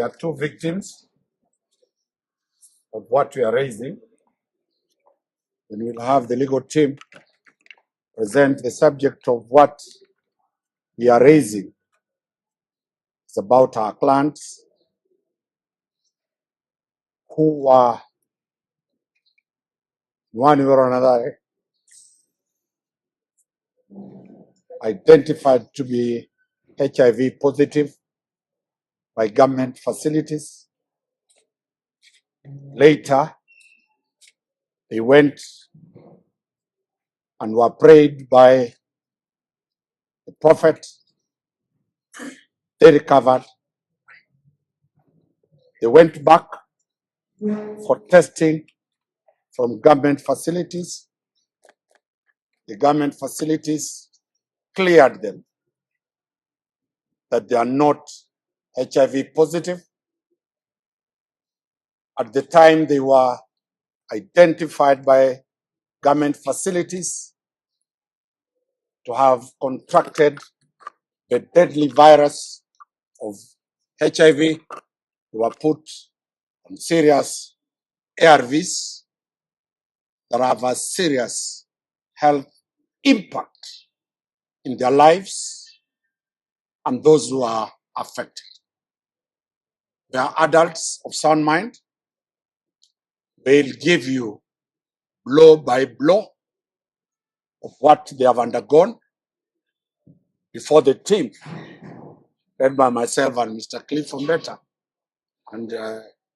are two victims of what we are raising. And we'll have the legal team present the subject of what we are raising. It's about our clients who are one way or another identified to be HIV positive by government facilities. Later, they went and were prayed by the prophet. They recovered. They went back for testing from government facilities. The government facilities cleared them that they are not HIV positive. At the time they were identified by government facilities to have contracted the deadly virus of HIV, they were put on serious ARVs that have a serious health impact in their lives and those who are affected. They are adults of sound mind. They'll give you blow by blow of what they have undergone before the team, led by myself and Mr. Cliff Ombeta and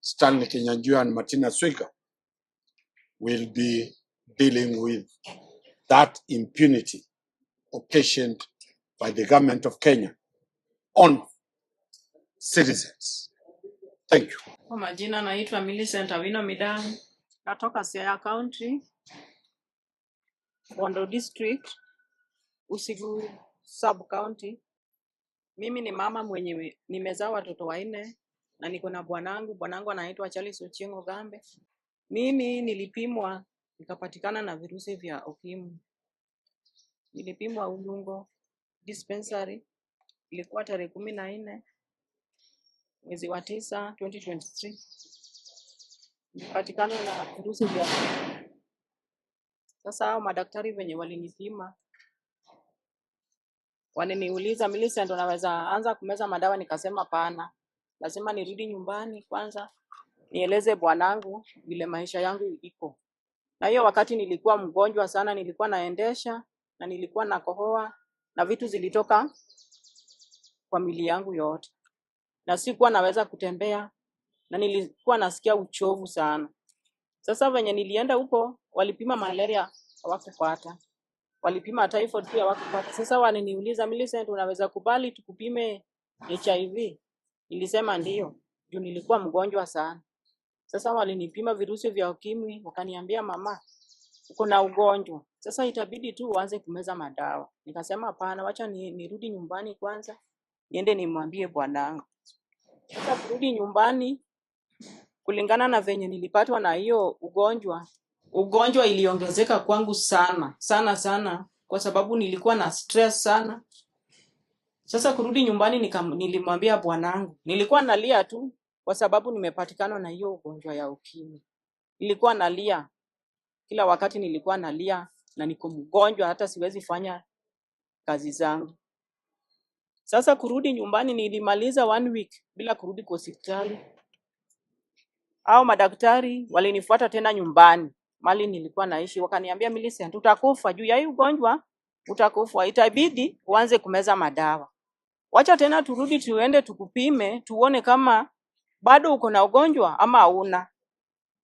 Stanley Kinyanjua and Martina Swika, will be dealing with that impunity occasioned by the government of Kenya on citizens. Thank you. Kwa majina naitwa Millicent Awino Midang, natoka Siaya County, Bondo District, Usigu Sub County. Mimi ni mama mwenye nimezaa watoto 4 na niko na bwanangu anaitwa Charles Ochengo Gambe. Mimi nilipimwa nikapatikana na virusi vya ukimwi. Nilipimwa Ulungo dispensary, ilikuwa tarehe 14 mwezi wa 9 2023. Nilipatikana na virusi vya ukimwi. Sasa hao madaktari wenye walinipima wananiuliza, Millicent, unaweza anza kumeza madawa? Nikasema pana, lazima nirudi nyumbani kwanza nieleze bwanangu vile maisha yangu iko. Na hiyo wakati nilikuwa mgonjwa sana, nilikuwa naendesha na nilikuwa nakohoa na vitu zilitoka kwa mwili yangu yote, na sikuwa naweza kutembea na nilikuwa nasikia uchovu sana. Sasa venye nilienda huko, walipima malaria hawakupata, walipima typhoid pia hawakupata. Sasa wananiuliza, Millicent, unaweza kubali tukupime HIV? Nilisema ndio, juu nilikuwa mgonjwa sana. Sasa walinipima virusi vya ukimwi, wakaniambia, mama, uko na ugonjwa, sasa itabidi tu uanze kumeza madawa. Nikasema hapana, wacha nirudi nyumbani kwanza niende nimwambie bwanangu. Sasa kurudi nyumbani, kulingana na venye nilipatwa na hiyo ugonjwa iliongezeka kwangu sana kwa sababu nilikuwa na stress sana. Sasa kurudi nyumbani nilimwambia bwanangu, nilikuwa nalia tu kwa sababu nimepatikana na hiyo ugonjwa ya ukimwi. Nilikuwa nalia kila wakati, nilikuwa nalia na niko mgonjwa, hata siwezi fanya kazi zangu. Sasa kurudi nyumbani nilimaliza 1 week bila kurudi kwa hospitali. Hao madaktari walinifuata tena nyumbani mali nilikuwa naishi, wakaniambia, Millicent, utakufa juu ya hii ugonjwa, utakufa, itabidi uanze kumeza madawa. Wacha tena turudi tuende tukupime tuone kama bado uko na ugonjwa ama hauna.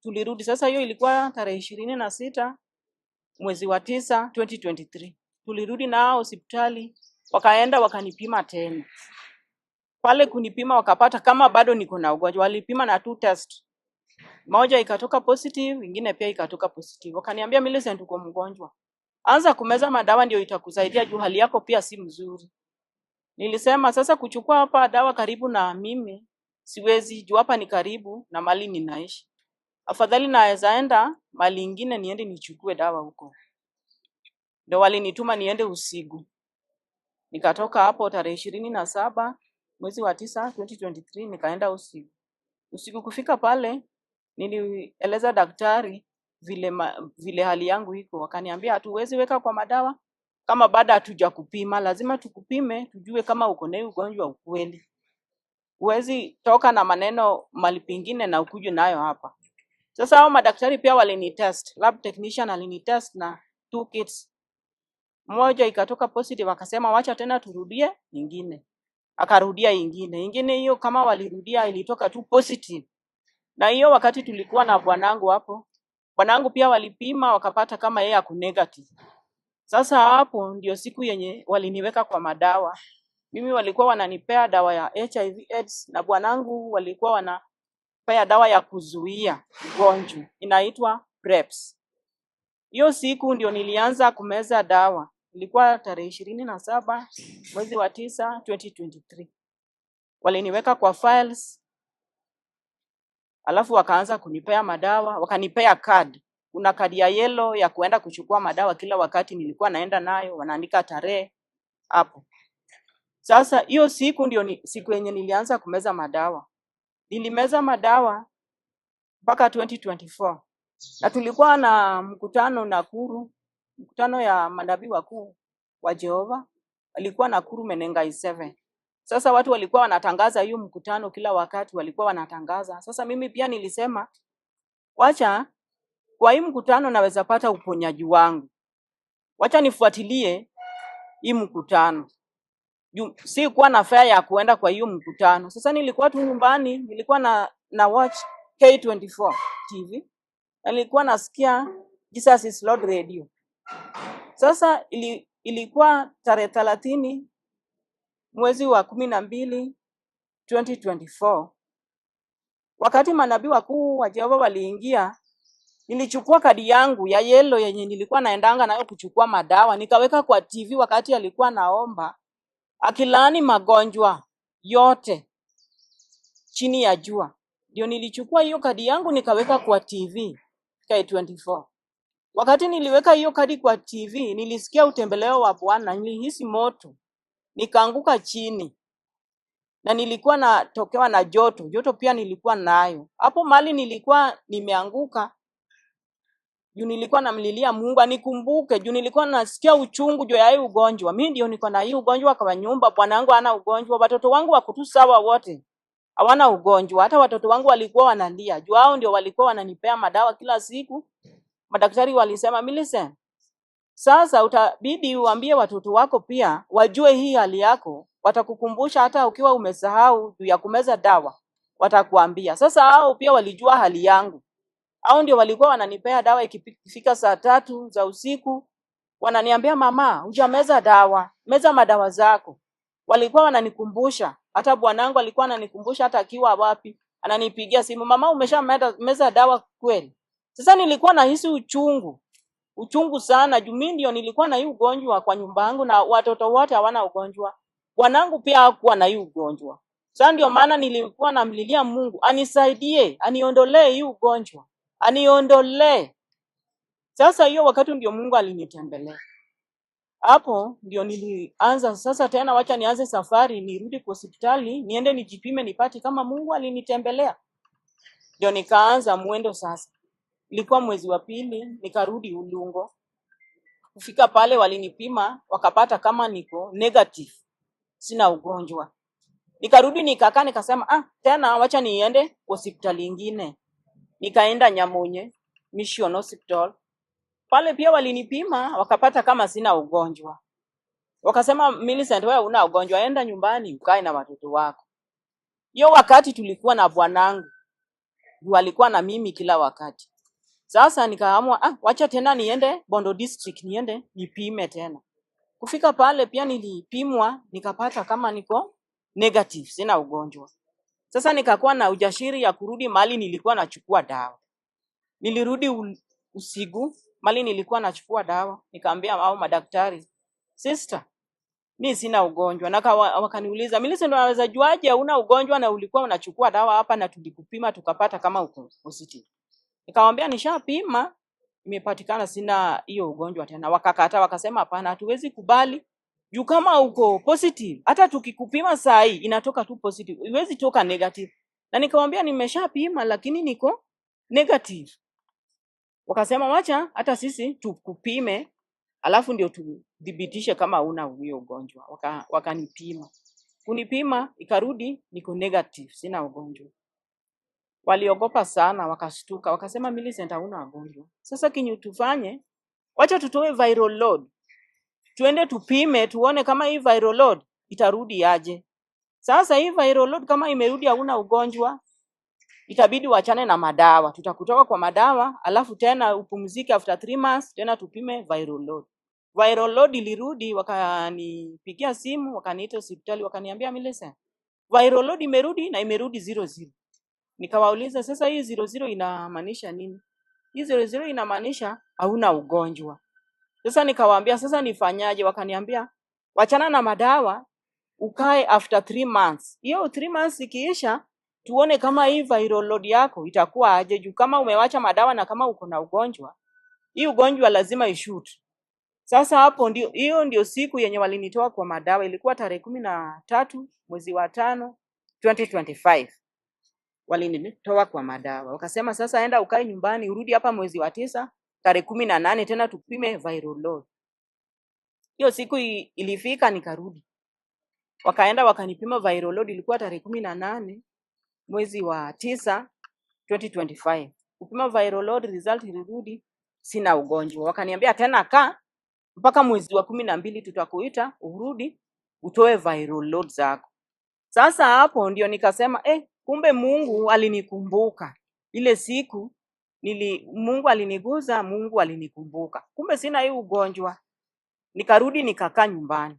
Tulirudi. Sasa hiyo ilikuwa tarehe 26 mwezi wa 9 2023. Tulirudi nao hospitali, wakaenda wakanipima tena. Pale kunipima wakapata kama bado niko na ugonjwa. Walipima na 2 test. Moja ikatoka positive, ingine pia ikatoka positive. Wakaniambia, Millicent, uko mgonjwa, anza kumeza madawa ndio itakusaidia juu hali yako pia si mzuri. Nilisema sasa kuchukua hapa dawa karibu na mimi siwezi, juu hapa ni karibu na mali ninaishi. Afadhali naweza enda mali ingine niende nichukue dawa huko. Ndio walinituma niende Usigu. Nikatoka hapo tarehe 27 mwezi wa 9 2023 nikaenda usiku. Usiku kufika pale nilieleza daktari vile hali yangu iko, wakaniambia hatuwezi weka kwa madawa kama baada hatuja kupima, lazima tukupime tujue kama uko na ugonjwa ukweli. Huwezi toka na maneno mali pingine na ukuje nayo hapa. Sasa hao madaktari pia walinitest, lab technician alinitest na 2 kits. Moja ikatoka positive, akasema wacha tena turudie nyingine. Akarudia ingine hiyo kama walirudia ilitoka tu positive. Na hiyo wakati tulikuwa na bwanangu hapo, bwanangu pia walipima wakapata kama yeye ako negative. Sasa hapo ndio siku yenye waliniweka kwa madawa. Mimi walikuwa wananipea dawa ya HIV AIDS na bwanangu walikuwa wanapea dawa ya kuzuia ugonjwa inaitwa PrEPs. Hiyo siku ndio nilianza kumeza dawa. Ilikuwa tarehe 27 mwezi wa 9 2023. Waliniweka kwa files. Alafu wakaanza kunipea madawa, wakanipea card. Kuna kadi ya yellow ya kuenda kuchukua madawa kila wakati nilikuwa naenda nayo, wanaandika tarehe hapo. Sasa hiyo siku ndio siku yenye nilianza kumeza madawa. Nilimeza madawa mpaka 2024. Na tulikuwa na mkutano Nakuru, mkutano ya manabii wakuu wa Jehova, walikuwa Nakuru Menengai 7. Sasa watu walikuwa wanatangaza hiyo mkutano kila wakati walikuwa wanatangaza. Sasa mimi pia nilisema wacha kwa hii mkutano naweza pata uponyaji wangu. Wacha nifuatilie hii mkutano. Si kuwa na fare ya kuenda kwa hiyo mkutano. Sasa nilikuwa tu nyumbani, nilikuwa na watch K24 TV. Nilikuwa nasikia Jesus is Lord Radio. Sasa ilikuwa tarehe 30 mwezi wa 12 2024. Wakati manabii wakuu wa Jehova waliingia, nilichukua kadi yangu ya yellow yenye nilikuwa naendanga nayo kuchukua madawa, nikaweka kwa TV wakati alikuwa naomba akilaani magonjwa yote chini ya jua. Ndio nilichukua hiyo kadi yangu nikaweka kwa TV K24. Wakati niliweka hiyo kadi kwa TV, nilisikia utembeleo wa Bwana, nilihisi moto. Nikaanguka chini. Na nilikuwa natokewa na joto. Joto pia nilikuwa nayo. Hapo mali nilikuwa nimeanguka. Juu nilikuwa namlilia Mungu anikumbuke. Juu nilikuwa nasikia uchungu juu ya hii ugonjwa. Mimi ndio niko na hii ugonjwa kwa nyumba, bwanangu hana ugonjwa, watoto wangu wako tu sawa wote. Hawana ugonjwa. Hata watoto wangu walikuwa wanalia. Juu hao ndio walikuwa wananipea madawa kila siku. Madaktari walisema, Millicent, sasa utabidi uambie watoto wako pia wajue hii hali yako. Watakukumbusha hata ukiwa umesahau juu ya kumeza dawa. Watakuambia. Sasa hao pia walijua hali yangu. Hao ndio walikuwa wananipea dawa ikifika saa 3 za usiku. Wananiambia, mama, hujameza dawa. Meza madawa zako. Walikuwa wananikumbusha. Hata bwanangu alikuwa ananikumbusha hata akiwa wapi. Ananipigia simu, mama, umeshameza dawa kweli? Sasa nilikuwa nahisi uchungu sana. Juu mimi ndio nilikuwa na hii ugonjwa kwa nyumba yangu na watoto wote hawana ugonjwa. Bwanangu pia hakuwa na hii ugonjwa. Sasa ndio maana nilikuwa namlilia Mungu anisaidie, aniondolee hii ugonjwa. Aniondolee. Sasa hiyo wakati ndio Mungu alinitembelea. Hapo ndio nilianza sasa tena wacha nianze safari nirudi kwa hospitali, niende nijipime nipate kama Mungu alinitembelea. Ndio nikaanza mwendo sasa. Ilikuwa mwezi wa 2 nikarudi Ulungo. Kufika pale walinipima wakapata kama niko negative. Sina ugonjwa. Nikarudi nikakaa nikasema tena wacha niende hospitali nyingine. Nikaenda Nyamunye Mission Hospital. Pale pia walinipima wakapata kama sina ugonjwa. Wakasema, Millicent, wewe una ugonjwa, enda nyumbani ukae na watoto wako. Hiyo wakati tulikuwa na bwanangu. Walikuwa na mimi kila wakati. Sasa nikaamua wacha tena niende Bondo District niende nipime tena. Kufika pale pia nilipimwa nikapata kama niko negative, sina ugonjwa. Sasa nikakuwa na ujasiri ya kurudi mali nilikuwa nachukua dawa. Nilirudi usiku mali nilikuwa nachukua dawa, nikaambia hao madaktari, sister, mimi sina ugonjwa. Na wakaniuliza, Millicent, unaweza juaje una ugonjwa na ulikuwa unachukua dawa hapa na tulikupima tukapata kama uko positive? Nikamwambia nishapima, imepatikana sina hiyo ugonjwa tena. Wakakataa wakasema hapana, hatuwezi kubali. Juu kama uko positive, hata tukikupima saa hii inatoka tu positive, iwezi toka negative. Na nikamwambia nimeshapima lakini niko negative. Wakasema wacha hata sisi tukupime, alafu ndio tudhibitishe kama una huyo ugonjwa. Wakanipima. Kunipima ikarudi niko negative, sina ugonjwa. Waliogopa sana, wakashtuka, wakasema Millicent hauna ugonjwa. Sasa kinyu tufanye, wacha tutoe viral load. Tuende tupime tuone kama hii viral load itarudi aje. Sasa hii viral load kama imerudi hauna ugonjwa, itabidi wachane na madawa. Tutakutoka kwa madawa, alafu tena upumzike after 3 months, tena tupime viral load. Viral load ilirudi, wakanipigia simu, wakaniita hospitali, wakaniambia Millicent, viral load imerudi na imerudi 00. Nikawauliza sasa hii 00 inamaanisha nini? Hii 00 inamaanisha hauna ugonjwa. Sasa nikawaambia sasa nifanyaje? Wakaniambia wachana na madawa, ukae after 3 months. Hiyo 3 months ikiisha, tuone kama hii viral load yako itakuwa aje. Juu kama umewacha madawa na kama uko na ugonjwa, hii ugonjwa lazima ishoot. Sasa hapo ndio siku yenye walinitoa kwa madawa, ilikuwa tarehe 13 mwezi wa 5 2025. Walinitoa kwa madawa. Wakasema sasa enda ukae nyumbani, urudi hapa mwezi wa 9 tarehe 18 tena tupime viral load. Hiyo siku ilifika nikarudi. Wakaenda wakanipima viral load, ilikuwa tarehe 18 mwezi wa 9 2025. Kupima viral load, result ilirudi sina ugonjwa. Wakaniambia tena kaa mpaka mwezi wa 12 tutakuita urudi utoe viral load zako. Sasa hapo ndio nikasema kumbe Mungu alinikumbuka. Ile siku Mungu aliniguza, Mungu alinikumbuka. Kumbe sina hii ugonjwa. Nikarudi nikakaa nyumbani.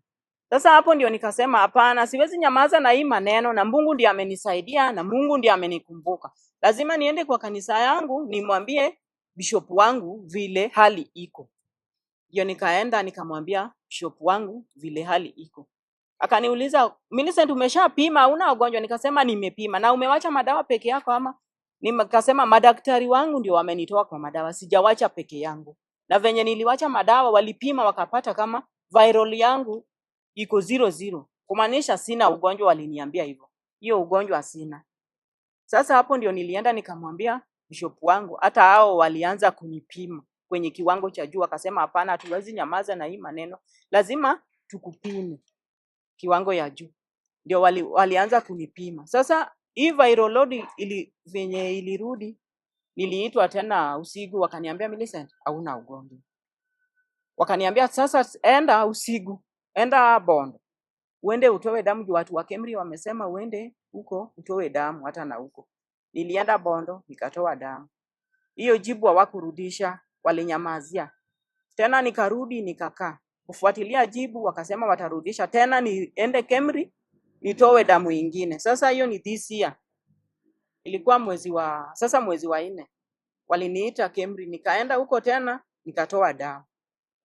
Sasa hapo ndio nikasema hapana, siwezi nyamaza na hii maneno, na Mungu ndiye amenisaidia na Mungu ndiye amenikumbuka. Lazima niende kwa kanisa yangu nimwambie bishop wangu vile hali iko. Ndio nikaenda nikamwambia bishop wangu vile hali iko. Akaniuliza, Millicent umeshapima hauna ugonjwa? Nikasema nimepima. Na umewacha madawa peke yako ama? Nikasema madaktari wangu ndio wamenitoa kwa madawa, sijawacha peke yangu. Na venye niliwacha madawa walipima wakapata kama viral yangu iko 00. Kumaanisha sina ugonjwa, waliniambia hivyo. Hiyo ugonjwa sina. Sasa hapo ndio nilienda nikamwambia bishop wangu, hata hao walianza kunipima kwenye kiwango cha juu, akasema hapana, hatuwezi nyamaza na hii maneno. Lazima tukupime kiwango ya juu. Ndio walianza kunipima. Sasa hii viral load venye ilirudi, niliitwa tena usiku, wakaniambia Millicent hauna ugonjwa. Wakaniambia sasa enda usiku, enda Bondo, uende utoe damu juu watu wa Kemri wamesema uende huko utoe damu hata na huko. Nilienda Bondo nikatoa damu. Hiyo jibu hawakurudisha, walinyamazia. Tena nikarudi nikakaa. Kufuatilia jibu wakasema watarudisha tena niende Kemri nitoe damu nyingine. Sasa hiyo ni this year. Ilikuwa mwezi wa 4. Waliniita Kemri, nikaenda huko tena nikatoa damu.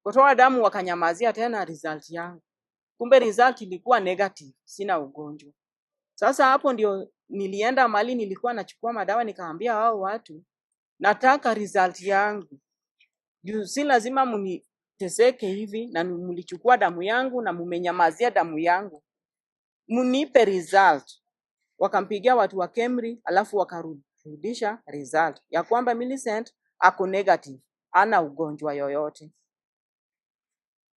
Kutoa damu wakanyamazia tena result yangu. Kumbe result ilikuwa negative, sina ugonjwa. Sasa hapo ndio nilienda mali nilikuwa nachukua madawa, nikaambia hao watu nataka result yangu. Si lazima mniteseke hivi, na mlichukua damu yangu na mumenyamazia damu yangu. Munipe result. Wakampigia watu wa Kemri, alafu wakarudisha result ya kwamba Millicent ako negative, ana ugonjwa yoyote.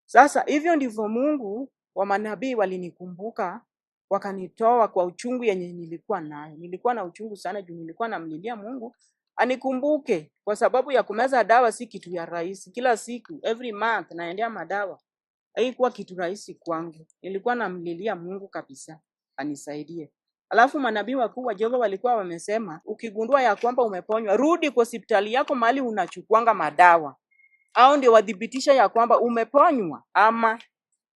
Sasa hivyo ndivyo Mungu wa manabii walinikumbuka, wakanitoa kwa uchungu yenye nilikuwa nayo. Nilikuwa na uchungu sana juu nilikuwa namlilia Mungu anikumbuke, kwa sababu ya kumeza dawa si kitu ya rahisi. Kila siku every month naendea madawa. Haikuwa kitu rahisi kwangu. Nilikuwa namlilia Mungu kabisa anisaidie. Alafu manabii wakuu wa Jehova walikuwa wamesema, ukigundua ya kwamba umeponywa, rudi kwa hospitali yako mahali unachukuanga madawa. Au ndio wadhibitisha ya kwamba umeponywa. Ama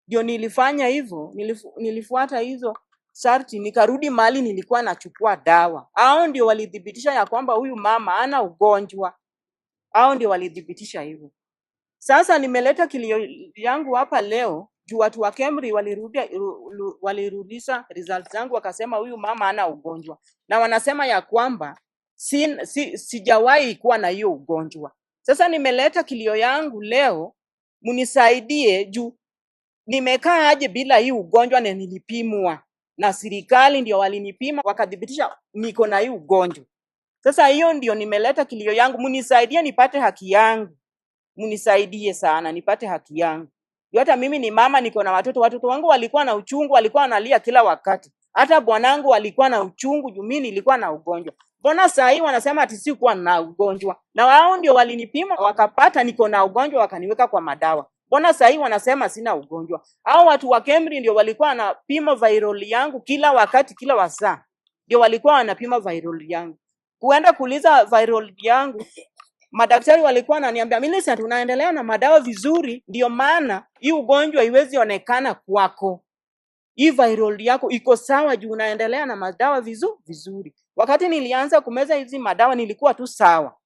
ndio nilifanya hivyo, nilifuata hizo sharti, nikarudi mahali nilikuwa nachukua dawa. Au ndio walidhibitisha ya kwamba huyu mama ana ugonjwa. Au ndio walidhibitisha hivyo. Sasa nimeleta kilio yangu hapa leo juu watu wa Kemri walirudisha results zangu, wakasema huyu mama hana ugonjwa. Na wanasema ya kwamba sijawahi kuwa na hiyo ugonjwa. Sasa nimeleta kilio yangu leo, munisaidie juu nimekaa aje bila hii ugonjwa, na nilipimwa na serikali, ndio walinipima wakadhibitisha niko na hii ugonjwa. Sasa hiyo ndio nimeleta kilio yangu, munisaidie nipate haki yangu, munisaidie sana nipate haki yangu. Hata mimi ni mama, niko na watoto wangu walikuwa na uchungu, walikuwa wanalia kila wakati. Hata bwanangu alikuwa na uchungu juu mimi nilikuwa na ugonjwa. Mbona saa hii wanasema ati sikuwa na ugonjwa? Na wao ndio walinipima wakapata niko na ugonjwa, wakaniweka kwa madawa. Mbona saa hii wanasema sina ugonjwa? Hao watu wa Kemri ndio walikuwa wanapima viral yangu kila wakati, kila wasaa. Ndio walikuwa wanapima viral yangu. Kuenda kuuliza viral yangu, madaktari walikuwa wananiambia, Millicent, unaendelea na madawa vizuri, ndio maana hii ugonjwa haiwezi onekana kwako. Hii viral yako iko sawa juu unaendelea na madawa vizuri. Wakati nilianza kumeza hizi madawa nilikuwa tu sawa.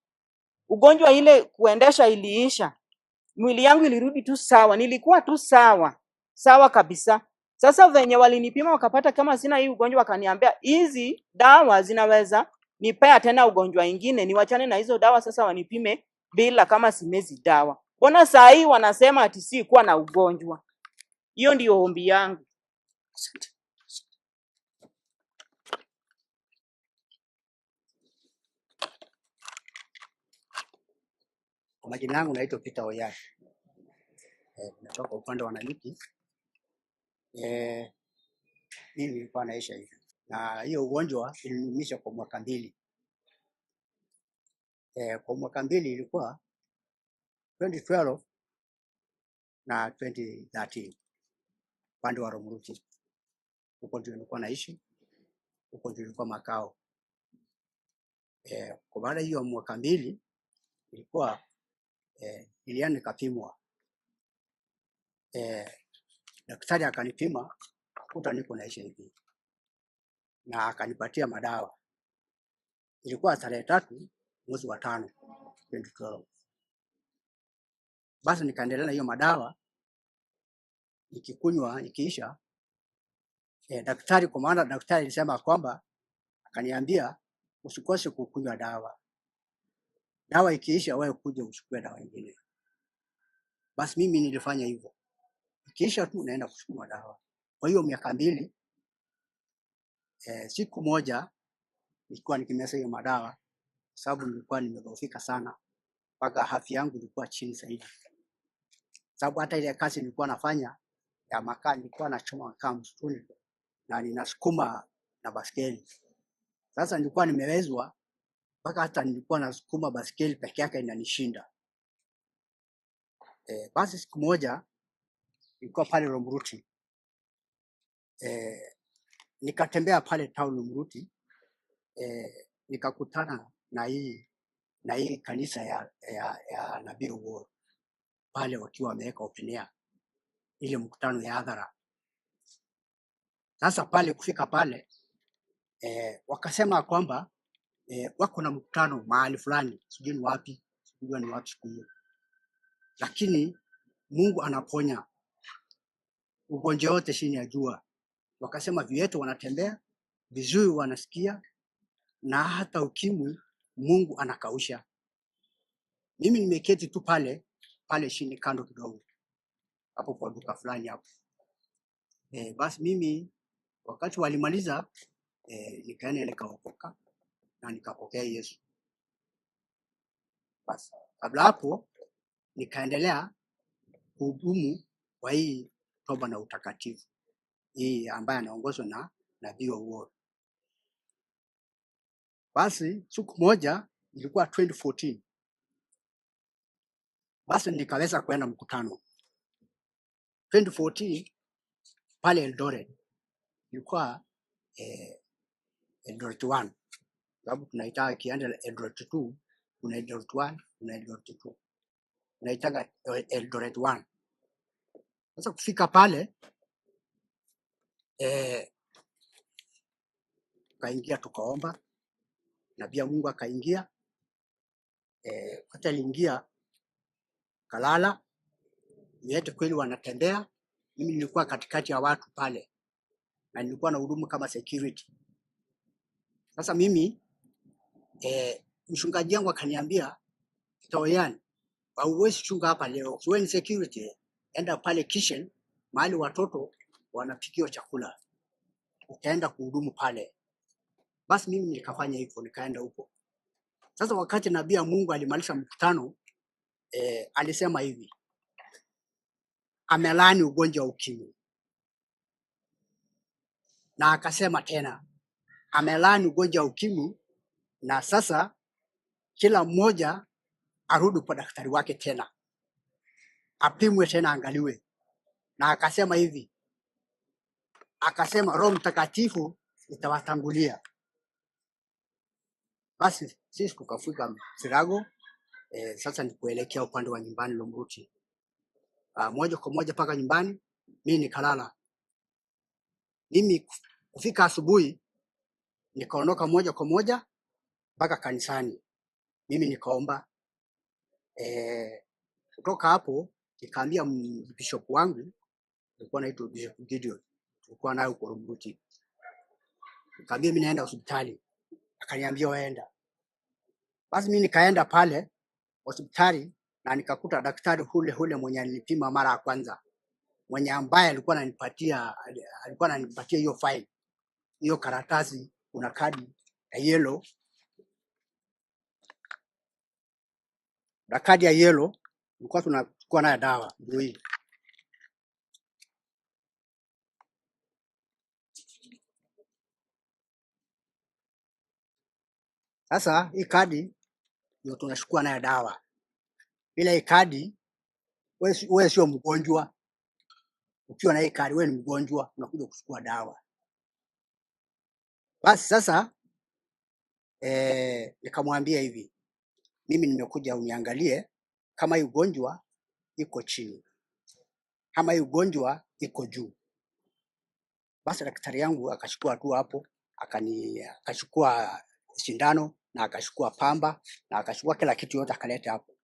Ugonjwa ile kuendesha iliisha. Mwili yangu ilirudi tu sawa, nilikuwa tu sawa. Sawa kabisa. Sasa venye walinipima wakapata kama sina hii ugonjwa, wakaniambia hizi dawa zinaweza nipea tena ugonjwa ingine, niwachane na hizo dawa sasa wanipime bila kama simezi dawa. Mbona saa hii wanasema ati si kuwa na ugonjwa? Hiyo ndio ombi yangu. Kwa majina yangu naitwa Peter Oyari. Natoka upande wa Nanyuki. Mimi nilikuwa naishi hivi. Na hiyo ugonjwa iliniumisha kwa mwaka 2. Kwa mwaka 2 ilikuwa 2012 na 2013. Upande wa Romruti. Huko ndio nilikuwa naishi. Huko ndio nilikuwa makao. Kwa baada hiyo mwaka 2 ilikuwa nilienda nikapimwa. Daktari akanipima kuta niko na HIV na akanipatia madawa. Ilikuwa tarehe 3 mwezi wa 5 2012. Basi nikaendelea na hiyo madawa nikikunywa nikiisha. Daktari, kwa maana daktari alisema kwamba, akaniambia usikose kukunywa dawa. Dawa ikiisha wewe kuja uchukue dawa nyingine. Basi mimi nilifanya hivyo. Ikiisha tu naenda kuchukua dawa. Kwa hiyo miaka 2, siku moja nilikuwa nikimeza hiyo madawa sababu nilikuwa nimedhoofika sana mpaka afya yangu ilikuwa chini zaidi. Sababu hata ile kazi nilikuwa nafanya ya makaa, nilikuwa nachoma makaa msituni na ninasukuma na baskeli. Sasa nilikuwa nimewezwa mpaka hata nilikuwa nasukuma baskeli peke yake inanishinda. Basi siku moja nilikuwa pale Romruti. Nikatembea pale town Romruti. Nikakutana na hii kanisa ya Nabii Ward pale wakiwa wameweka open air, ile mkutano ya hadhara. Sasa pale kufika pale wakasema kwamba wako na mkutano mahali fulani, sijui ni wapi, sijui ni wapi siku hiyo. Lakini Mungu anaponya ugonjwa wote chini ya jua. Wakasema viwete wanatembea, viziwi wanasikia, na hata ukimwi Mungu anakausha. Mimi nimeketi tu pale chini kando kidogo hapo kwa duka fulani hapo. Basi mimi wakati walimaliza nikaenda nikaokoka na nikapokea Yesu. Basi kabla hapo nikaendelea kuhudumu kwa hii toba na utakatifu hii ambaye anaongozwa na Nabii Ward. Basi siku moja ilikuwa 2014. Basi nikaweza kwenda mkutano 2014 pale Eldoret. Ilikuwa Eldoret 1. Sababu tunaita kianda Eldoret 2, kuna Eldoret 1, kuna Eldoret 2. Tunaita Eldoret 1. Sasa kufika pale kaingia tukaomba na pia Mungu akaingia. Wakati aliingia kalala, yetu kweli wanatembea. Mimi nilikuwa katikati ya watu pale na nilikuwa na hudumu kama security. Sasa mimi mchungaji wangu akaniambia, Toyan, hauwezi chunga hapa leo, wewe ni security, enda pale kitchen mahali watoto wanapikiwa chakula, ukaenda kuhudumu pale. Basi mimi nikafanya hivyo, nikaenda huko. Sasa wakati nabii wa Mungu alimaliza mkutano, alisema hivi, amelaani ugonjwa wa ukimwi, na akasema tena amelaani ugonjwa wa ukimwi, na sasa kila mmoja arudi kwa daktari wake tena, apimwe tena, angaliwe. Na akasema hivi, akasema Roho Mtakatifu itawatangulia. Basi sisi tukafika Sirago. Sasa ni kuelekea upande wa nyumbani Lomruti. Moja kwa moja paka nyumbani, mimi nikalala. Mimi kufika asubuhi nikaondoka moja kwa moja mpaka kanisani. Mimi nikaomba. Kutoka hapo nikaambia bishop wangu, alikuwa anaitwa Bishop Gideon, tulikuwa naye huko Lomruti. Nikamwambia mimi naenda hospitali. Akaniambia waenda. Basi mimi nikaenda pale hospitali na nikakuta daktari hule mwenye alipima mara ya kwanza, mwenye ambaye alikuwa ananipatia hiyo file, hiyo karatasi, kuna kadi ya yellow, na kadi ya yellow tulikuwa tunachukua nayo dawa ndio hii. Sasa hii kadi ndio tunachukua nayo dawa. Bila hii kadi wewe sio mgonjwa. Ukiwa na hii kadi wewe ni mgonjwa, unakuja kuchukua dawa. Basi sasa nikamwambia hivi, mimi nimekuja uniangalie kama hii ugonjwa iko chini, kama hii ugonjwa iko juu. Basi daktari yangu akachukua tu hapo, akachukua sindano na akachukua pamba na akachukua kila kitu yote akaleta hapo.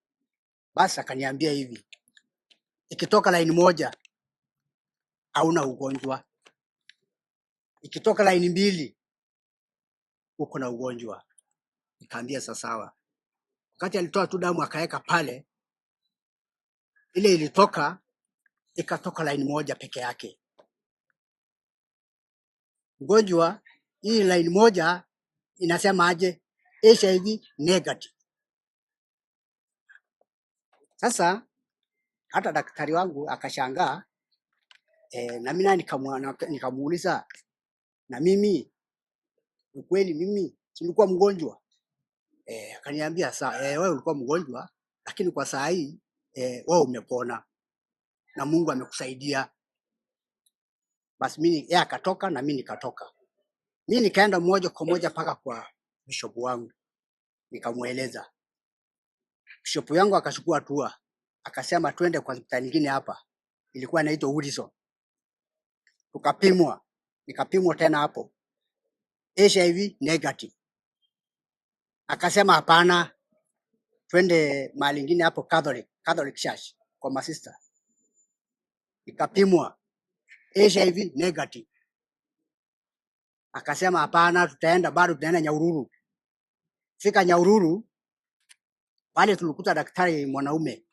Basi akaniambia hivi, ikitoka line moja hauna ugonjwa, ikitoka line mbili uko na ugonjwa. Nikaambia sawa. Wakati alitoa tu damu akaweka pale, ile ilitoka ikatoka line moja peke yake. Ugonjwa hii line moja inasema aje? HIV negative. Sasa hata daktari wangu akashangaa, na mimi nikamuuliza, na mimi ukweli mimi nilikuwa mgonjwa? Akaniambia wewe ulikuwa mgonjwa, lakini kwa saa hii wewe umepona na Mungu amekusaidia. Basi mimi yeye akatoka na mimi nikatoka. Mimi nikaenda moja kwa moja paka kwa bishop wangu, nikamueleza. Bishop yangu akachukua hatua, akasema twende kwa hospitali nyingine hapa, ilikuwa inaitwa Holiness. Tukapimwa, nikapimwa tena hapo HIV negative. Akasema hapana, twende mahali nyingine hapo Catholic Church kwa masista. Nikapimwa HIV negative. Akasema hapana, tutaenda Nyahururu. Fika Nyahururu pale tulikuta daktari mwanaume.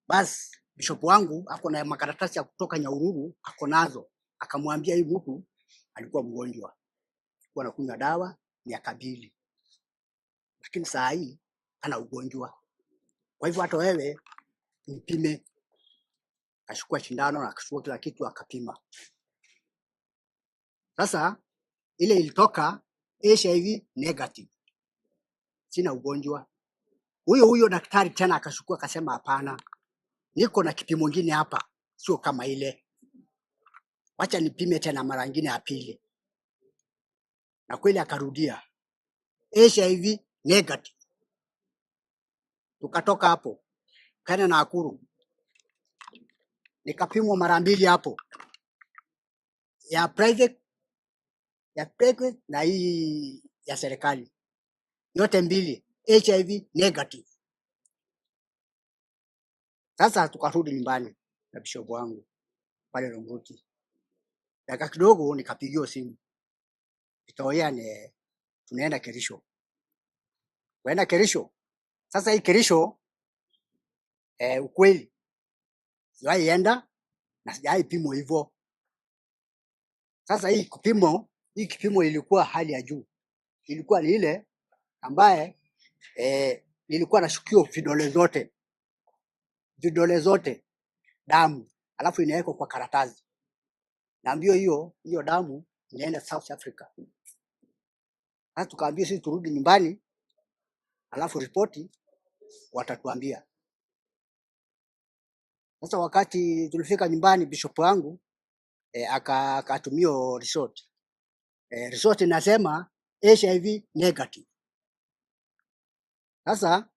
Basi bishop wangu ako na makaratasi ya kutoka Nyahururu, ako nazo. Akamwambia huyu mtu alikuwa mgonjwa, alikuwa anakunywa dawa miaka 2, lakini saa hii ana ugonjwa. Kwa hivyo hata wewe mpime. Akachukua shindano na akachukua kila kitu akapima. Sasa ile ilitoka HIV negative, sina ugonjwa. Huyo daktari tena akachukua akasema hapana, niko na kipimo kingine hapa, sio kama ile, wacha nipime tena mara nyingine ya pili. Na kweli akarudia HIV negative. Tukatoka hapo kana na Nakuru, nikapimwa mara 2 hapo, ya private na hii ya serikali, yote 2 HIV negative. Sasa tukarudi nyumbani na bishop wangu pale Lomruti. Dakika kidogo nikapigiwa simu, itaoyane tunaenda Kerisho. Waenda Kerisho. Sasa hii Kerisho ukweli waienda na sijai pimo hivyo. Sasa hii kipimo ilikuwa hali ya juu, ilikuwa ni ile ambaye nilikuwa nashukio vidole zote damu, alafu inawekwa kwa karatasi, na mbio hiyo damu inaenda South Africa. Sasa tukaambia sisi turudi nyumbani, alafu ripoti watatuambia. Sasa wakati tulifika nyumbani, bishop wangu akatumia resort. Resort inasema HIV negative. Sasa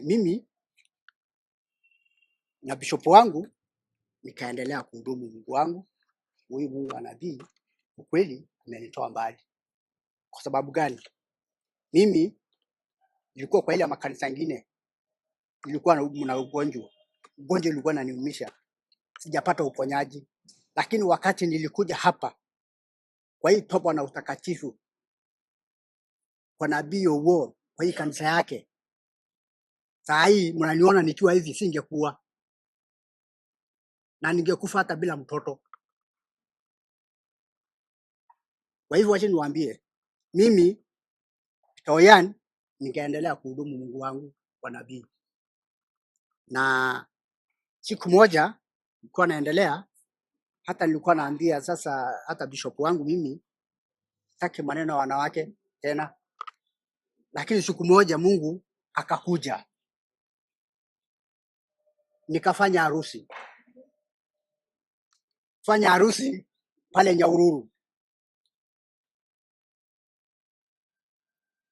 mimi na bishop wangu nikaendelea kuhudumu Mungu wangu. Huyu Mungu wa nabii ukweli amenitoa mbali. Kwa sababu gani? Mimi nilikuwa kwa ile makanisa mengine, nilikuwa na ugonjwa ulikuwa unaniumisha, sijapata uponyaji. Lakini wakati nilikuja hapa kwa hii toba na utakatifu kwa nabii Owo, kwa hii kanisa yake, saa hii mnaniona nikiwa hivi, singekuwa na ningekufa hata bila mtoto. Kwa hivyo wacha niwaambie, mimi Toyan ningeendelea kuhudumu Mungu wangu kwa nabii. Na siku moja nilikuwa naendelea, hata nilikuwa naambia sasa hata bishop wangu, mimi sitaki maneno ya wanawake tena. Lakini siku moja Mungu akakuja, nikafanya harusi. Fanya harusi pale Nyahururu.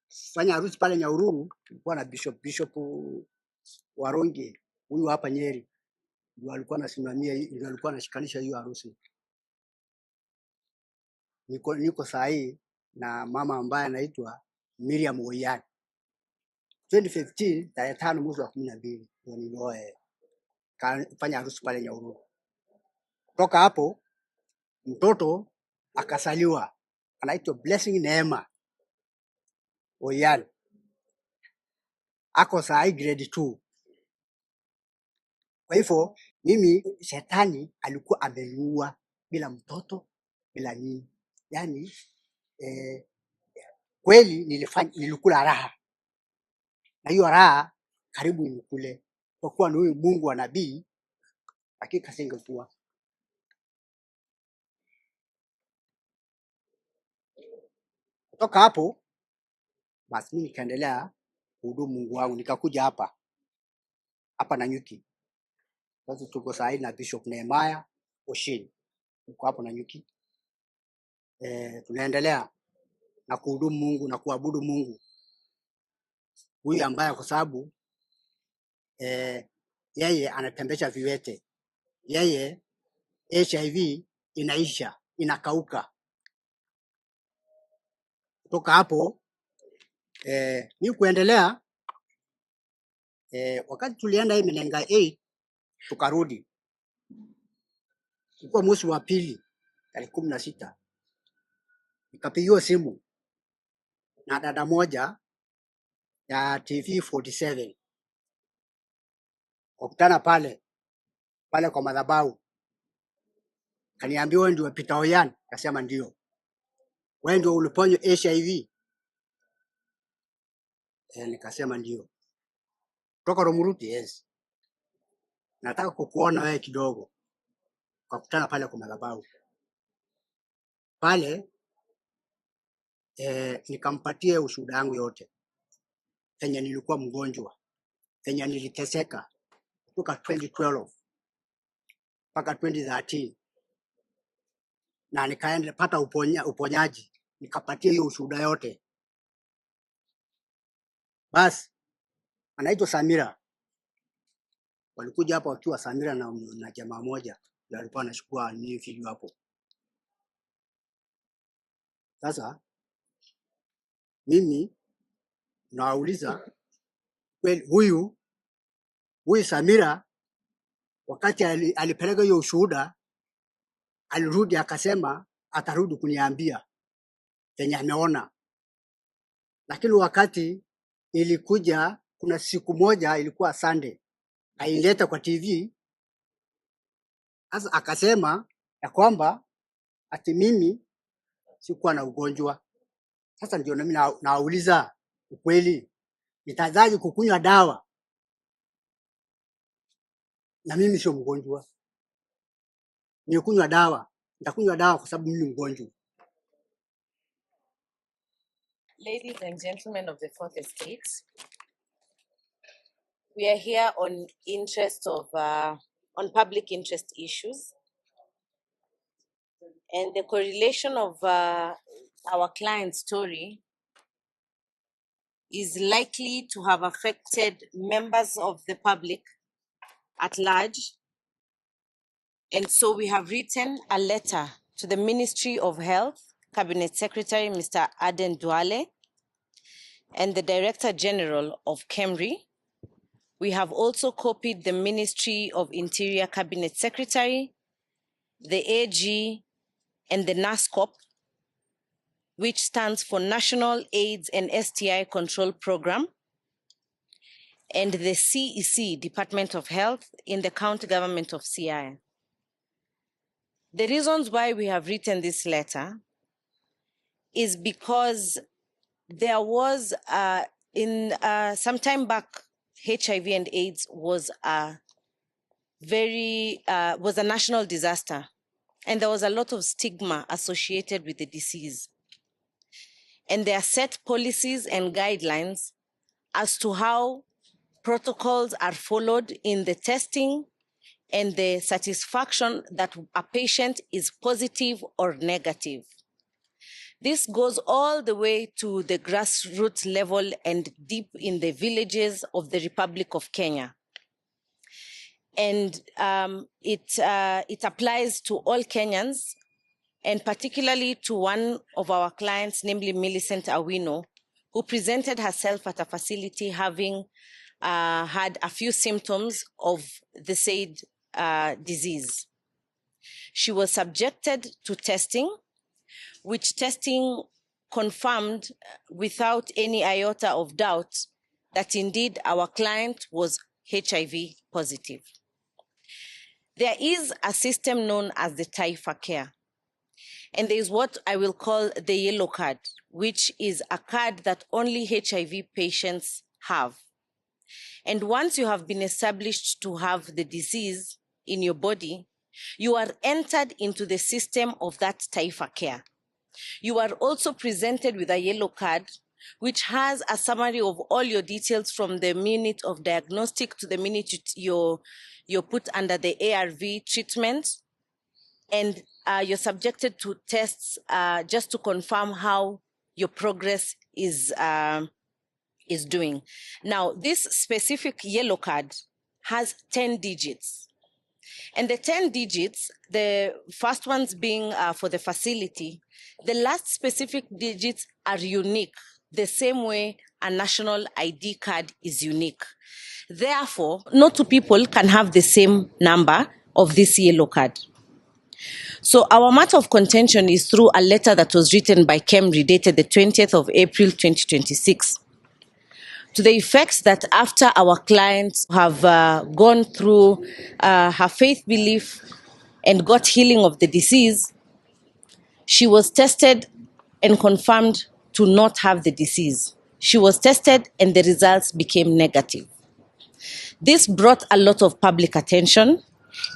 Fanya harusi pale Nyahururu, kulikuwa na bishop Waronge, huyu hapa Nyeri, ndio alikuwa anasimamia, ndio alikuwa anashikanisha hiyo harusi. Niko saa hii na mama ambaye anaitwa Miriam Oyani. 2015 tarehe 5 mwezi wa 12 ndio nilioe, kafanya harusi pale Nyahururu. Kutoka hapo mtoto akasaliwa, anaitwa Blessing Neema Oyani, ako saa hii grade 2. Kwa hivyo mimi shetani alikuwa ameniua bila mtoto, bila nini. Yaani kweli nilikula raha, na hiyo raha karibu nikule, kwa kuwa ni huyu Mungu wa nabii, hakika singekuwa. Kutoka hapo basi mimi nikaendelea kuhudumu Mungu wangu, nikakuja hapa Nanyuki. Sasa tuko saa hii na Bishop Nehemiah Oshini, tuko hapo Nanyuki. Tunaendelea na kuhudumu Mungu na kuabudu Mungu huyu ambaye, kwa sababu yeye anatembesha viwete, yeye HIV inaisha, inakauka. Kutoka hapo mimi kuendelea, wakati tulienda hii Menenga 8 tukarudi, ilikuwa mwezi wa pili tarehe 16, nikapigiwa simu na dada moja ya TV 47, wakutana pale kwa madhabahu. Kaniambia wewe ndio Peter Oyan? Akasema ndio. Wewe ndio uliponywa HIV? Nikasema ndio. Kutoka Romuruti? Yes. Nataka kukuona wewe kidogo. Wakutana pale kwa madhabahu pale, nikampatia ushuhuda wangu yote, penye nilikuwa mgonjwa, penye niliteseka kutoka 2012 mpaka 2013, na nikaenda pata uponyaji, nikapatia hiyo ushuhuda yote. Basi anaitwa Samira, walikuja hapa wakiwa Samira na jamaa moja ndio alikuwa anachukua nini video hapo. Sasa mimi nawauliza, kweli huyu Samira wakati alipeleka hiyo ushuhuda, alirudi akasema atarudi kuniambia yenye ameona. Lakini wakati ilikuja, kuna siku moja ilikuwa Sunday, aileta kwa TV Sasa akasema ya kwamba ati mimi sikuwa na ugonjwa. Sasa ndio mimi nauliza ukweli, nitazaje kukunywa dawa na mimi sio mgonjwa? Nikunywa dawa, nitakunywa dawa kwa sababu mimi mgonjwa. Ladies and gentlemen of the Fourth Estate, we are here on public interest issues, and the correlation of our client's story is likely to have affected members of the public at large. And so we have written a letter to the Ministry of Health, Cabinet Secretary Mr. Aden Duale, and the Director General of KEMRI. We have also copied the Ministry of Interior Cabinet Secretary, the AG, and the NASCOP, which stands for National AIDS and STI Control Program, and the CEC, Department of Health, in the county government of CI. The reasons why we have written this letter is because there was, some time back, HIV and AIDS was a national disaster, and there was a lot of stigma associated with the disease. And there are set policies and guidelines as to how protocols are followed in the testing and the satisfaction that a patient is positive or negative. This goes all the way to the grassroots level and deep in the villages of the Republic of Kenya. And it applies to all Kenyans, and particularly to one of our clients, namely Millicent Awino, who presented herself at a facility having had a few symptoms of the said disease. She was subjected to testing, which testing confirmed without any iota of doubt that indeed our client was HIV positive. There is a system known as the Taifa Care, and there is what I will call the yellow card, which is a card that only HIV patients have. And once you have been established to have the disease in your body, you are entered into the system of that Taifa Care. You are also presented with a yellow card, which has a summary of all your details from the minute of diagnostic to the minute you're put under the ARV treatment, and you're subjected to tests just to confirm how your progress is doing. Now, this specific yellow card has 10 digits. And the 10 digits, the first ones being for the facility, the last specific digits are unique, the same way a national ID card is unique. Therefore, no two people can have the same number of this yellow card. So our matter of contention is through a letter that was written by KEMRI dated the 20th of April 2026. To the effect that after our clients have gone through her faith belief and got healing of the disease, she was tested and confirmed to not have the disease. She was tested and the results became negative. This brought a lot of public attention,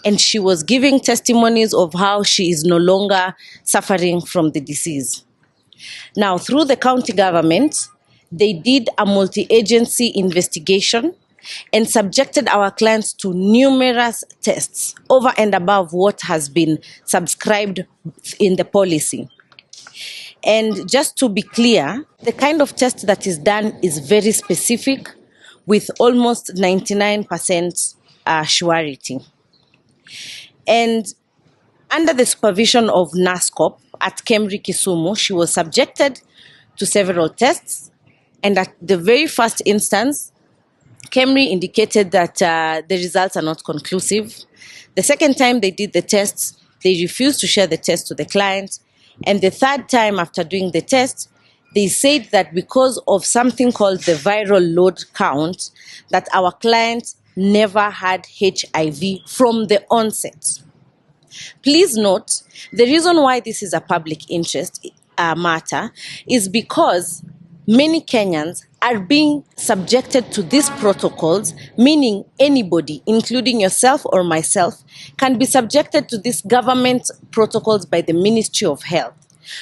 and she was giving testimonies of how she is no longer suffering from the disease. Now, through the county government, they did a multi-agency investigation and subjected our clients to numerous tests over and above what has been subscribed in the policy. And just to be clear, the kind of test that is done is very specific with almost 99% surety. And under the supervision of NASCOP at KEMRI Kisumu, she was subjected to several tests. And at the very first instance, KEMRI indicated that the results are not conclusive. The second time they did the tests, they refused to share the test to the client. And the third time after doing the test, they said that because of something called the viral load count, that our client never had HIV from the onset. Please note, the reason why this is a public interest matter is because many Kenyans are being subjected to these protocols, meaning anybody, including yourself or myself, can be subjected to these government protocols by the Ministry of Health,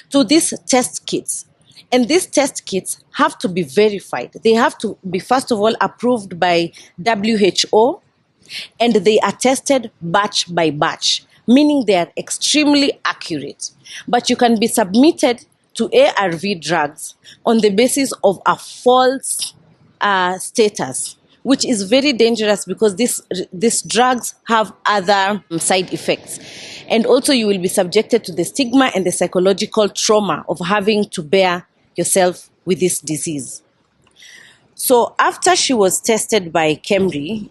to these test kits. And these test kits have to be verified. They have to be, first of all, approved by WHO, and they are tested batch by batch, meaning they are extremely accurate. But you can be submitted to ARV drugs on the basis of a false status, which is very dangerous because these drugs have other side effects. And also you will be subjected to the stigma and the psychological trauma of having to bear yourself with this disease. So after she was tested by Kemri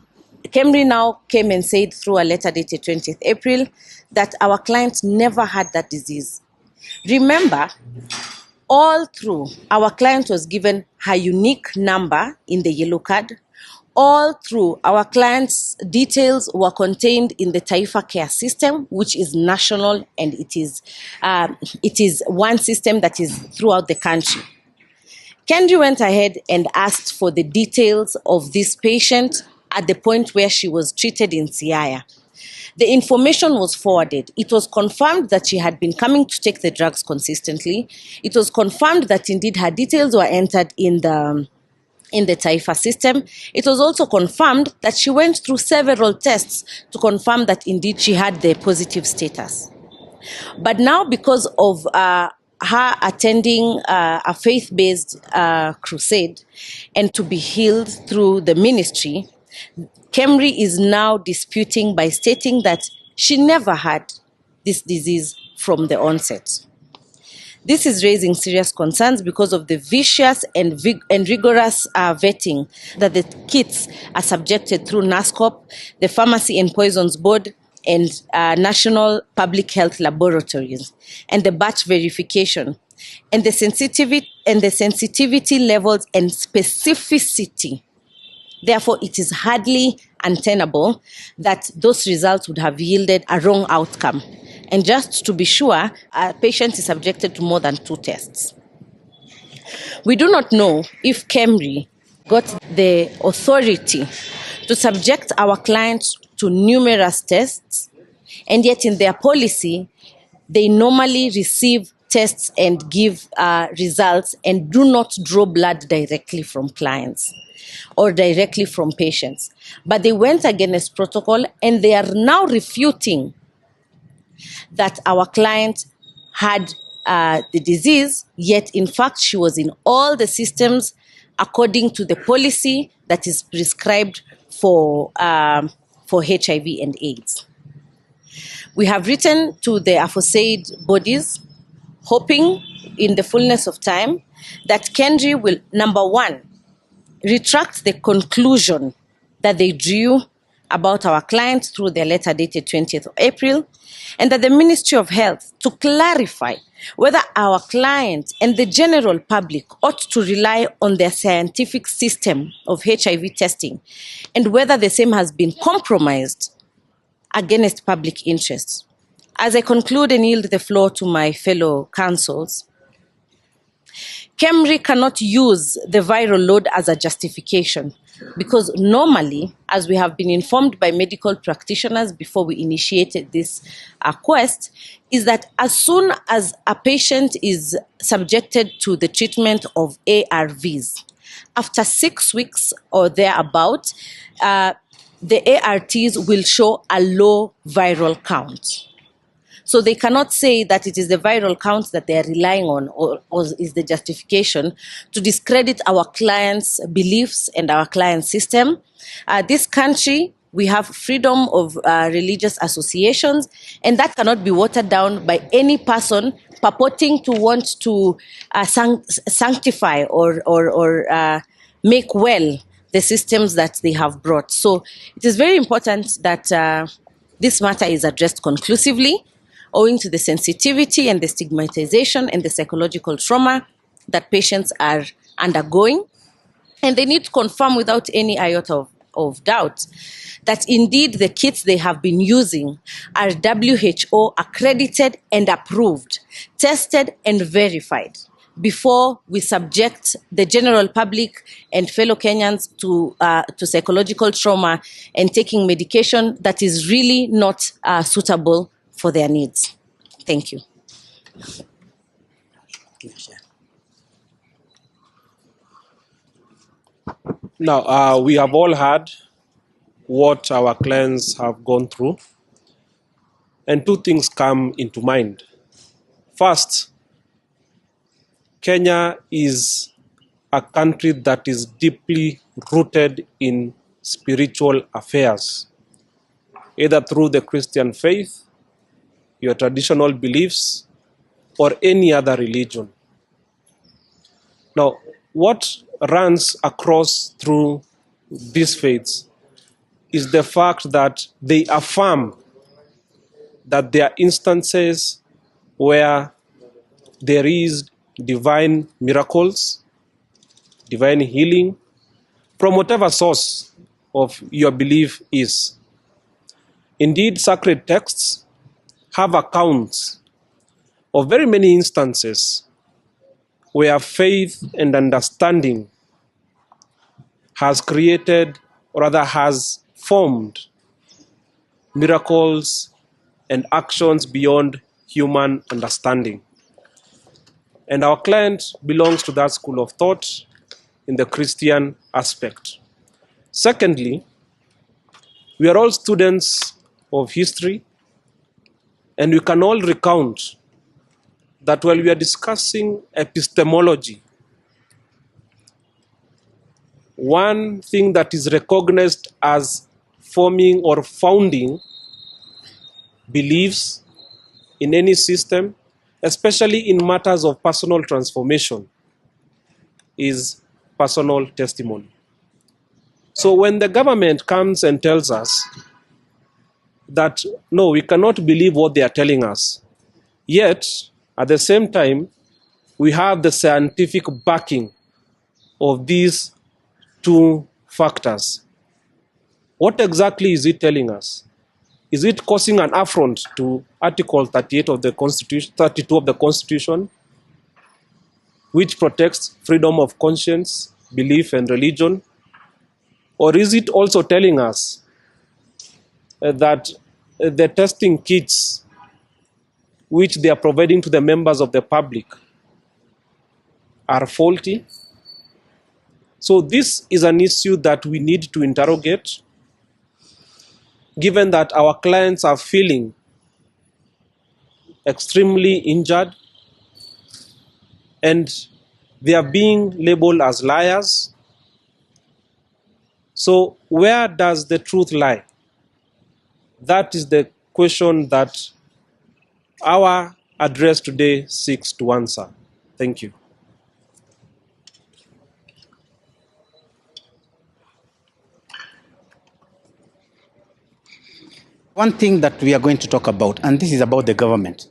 now came and said through a letter dated 20th April that our client never had that disease. Remember, all through, our client was given her unique number in the yellow card. All through, our client's details were contained in the Taifa Care system, which is national, and it is one system that is throughout the country. Kendi went ahead and asked for the details of this patient at the point where she was treated in Siaya. The information was forwarded. It was confirmed that she had been coming to take the drugs consistently. It was confirmed that indeed her details were entered in the Taifa system. It was also confirmed that she went through several tests to confirm that indeed she had the positive status. But now, because of her attending a faith-based crusade and to be healed through the ministry, Kemri is now disputing by stating that she never had this disease from the onset. This is raising serious concerns because of the vicious and rigorous vetting that the kits are subjected through NASCOP, the Pharmacy and Poisons Board, and National Public Health Laboratories, and the batch verification, and the sensitivity levels and specificity. Therefore, it is hardly untenable that those results would have yielded a wrong outcome. And just to be sure, a patient is subjected to more than 2 tests. We do not know if Kemri got the authority to subject our clients to numerous tests, and yet in their policy, they normally receive tests and give results and do not draw blood directly from clients or directly from patients. But they went against protocol, and they are now refuting that our client had the disease, yet in fact she was in all the systems according to the policy that is prescribed for HIV and AIDS. We have written to the aforesaid bodies, hoping in the fullness of time that Kendi will, number one, retract the conclusion that they drew about our client through their letter dated 20th of April, and that the Ministry of Health to clarify whether our client and the general public ought to rely on their scientific system of HIV testing, and whether the same has been compromised against public interests. As I conclude and yield the floor to my fellow councils, Kemri cannot use the viral load as a justification, because normally, as we have been informed by medical practitioners before we initiated this quest, is that as soon as a patient is subjected to the treatment of ARVs, after 6 weeks or thereabout, the ARTs will show a low viral count. So they cannot say that it is the viral count that they are relying on or is the justification to discredit our clients' beliefs and our client system. This country, we have freedom of religious associations, and that cannot be watered down by any person purporting to want to sanctify or make well the systems that they have brought. So it is very important that this matter is addressed conclusively, owing to the sensitivity and the stigmatization and the psychological trauma that patients are undergoing. And they need to confirm without any iota of of doubt that indeed the kits they have been using are WHO accredited and approved, tested and verified before we subject the general public and fellow Kenyans to psychological trauma and taking medication that is really not suitable for their needs. Thank you. Now, we have all heard what our clients have gone through, and two things come into mind. First, Kenya is a country that is deeply rooted in spiritual affairs, either through the Christian faith, your traditional beliefs, or any other religion. Now, what runs across through these faiths is the fact that they affirm that there are instances where there is divine miracles, divine healing, from whatever source of your belief is. Indeed, sacred texts have accounts of very many instances where faith and understanding has created, or rather has formed, miracles and actions beyond human understanding. And our client belongs to that school of thought in the Christian aspect. Secondly, we are all students of history, and we can all recount that while we are discussing epistemology, one thing that is recognized as forming or founding beliefs in any system, especially in matters of personal transformation, is personal testimony. So when the government comes and tells us that, no, we cannot believe what they are telling us, yet at the same time, we have the scientific backing of these two factors. What exactly is it telling us? Is it causing an affront to Article 38 of the Constitution, 32 of the Constitution, which protects freedom of conscience, belief, and religion? Or is it also telling us that the testing kits which they are providing to the members of the public are faulty? So this is an issue that we need to interrogate, given that our clients are feeling extremely injured and they are being labeled as liars. So where does the truth lie? That is the question that our address today seeks to answer. Thank you. One thing that we are going to talk about, and this is about the government.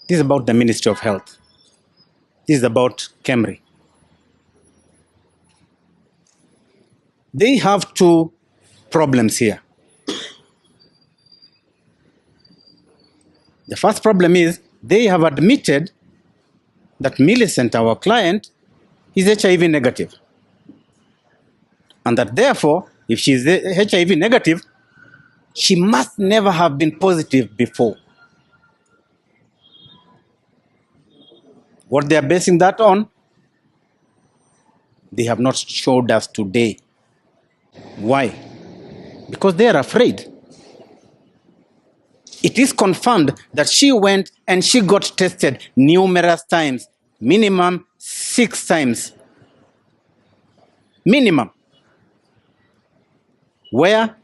This is about the Ministry of Health. This is about KEMRI. They have two problems here. The first problem is they have admitted that Millicent, our client, is HIV negative. And that therefore, if she is HIV negative, she must never have been positive before. What they are basing that on, they have not showed us today. Why? Because they are afraid. It is confirmed that she went and she got tested numerous times, minimum 6 times. Minimum. Where?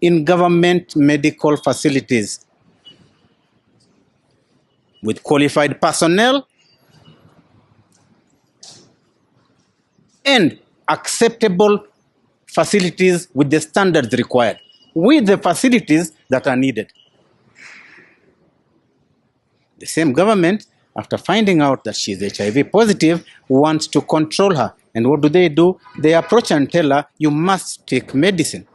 In government medical facilities with qualified personnel and acceptable facilities with the standards required, with the facilities that are needed. The same government after finding out that she's HIV positive, want to control her. And what do? They approach her and tell her, you must take medicine.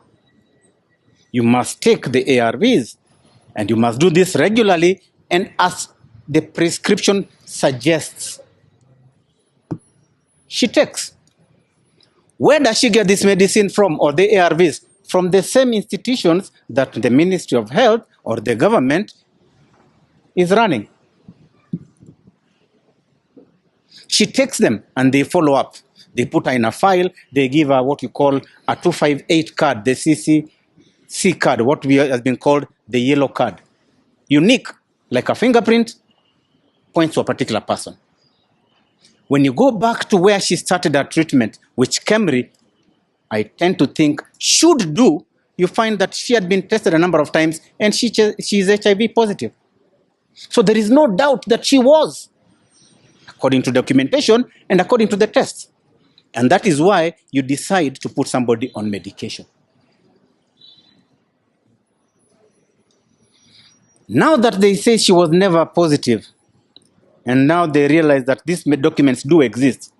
You must take the ARVs. And you must do this regularly and as the prescription suggests. She takes. Where does she get this medicine from, or the ARVs? From the same institutions that the Ministry of Health or the government is running. She takes them and they follow up. They put her in a file. They give her what you call a 258 card, the CCC card, what has been called the yellow card. Unique, like a fingerprint, points to a particular person. When you go back to where she started her treatment, which Kemri, I tend to think, should do, you find that she had been tested a number of times and she is HIV positive. So there is no doubt that she was, according to documentation and according to the tests. And that is why you decide to put somebody on medication. Now that they say she was never positive, and now they realize that these documents do exist,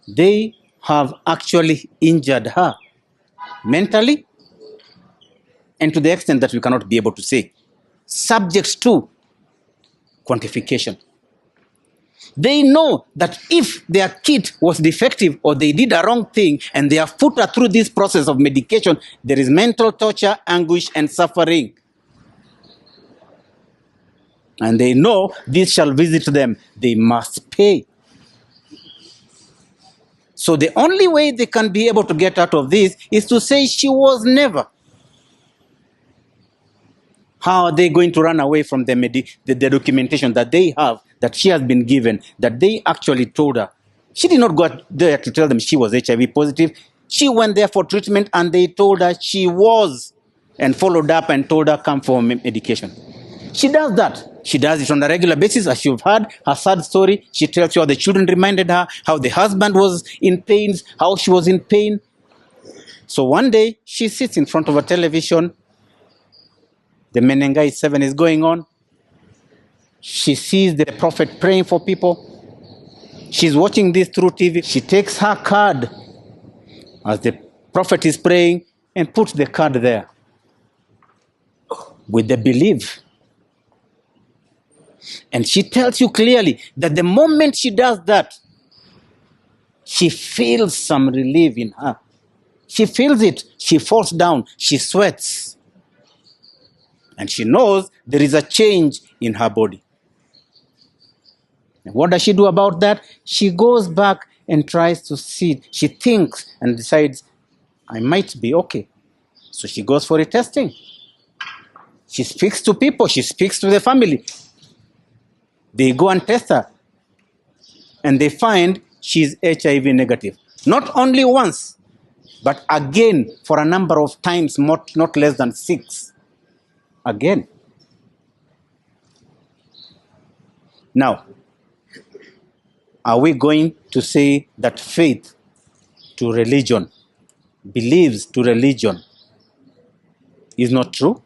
they have actually injured her mentally and to the extent that we cannot be able to say, subject to quantification. They know that if their kit was defective or they did a wrong thing and they have put her through this process of medication, there is mental torture, anguish, and suffering. And they know this shall visit them. They must pay. So the only way they can be able to get out of this is to say she was never. How are they going to run away from the documentation that they have, that she has been given, that they actually told her? She did not go there to tell them she was HIV positive. She went there for treatment and they told her she was, and followed up and told her come for medication. She does that. She does it on a regular basis. As you've heard her sad story, she tells you how the children reminded her, how the husband was in pain, how she was in pain. So one day she sits in front of a television. The Menengai 7 is going on. She sees the prophet praying for people. She's watching this through TV. She takes her card as the prophet is praying and puts the card there with the belief. And she tells you clearly that the moment she does that, she feels some relief in her. She feels it. She falls down. She sweats. And she knows there is a change in her body. And what does she do about that? She goes back and tries to see. She thinks and decides, I might be okay. So she goes for a testing. She speaks to people. She speaks to the family. They go and test her. And they find she's HIV negative. Not only once, but again for a number of times, not less than 6. Again. Now, are we going to say that faith to religion, beliefs to religion, is not true?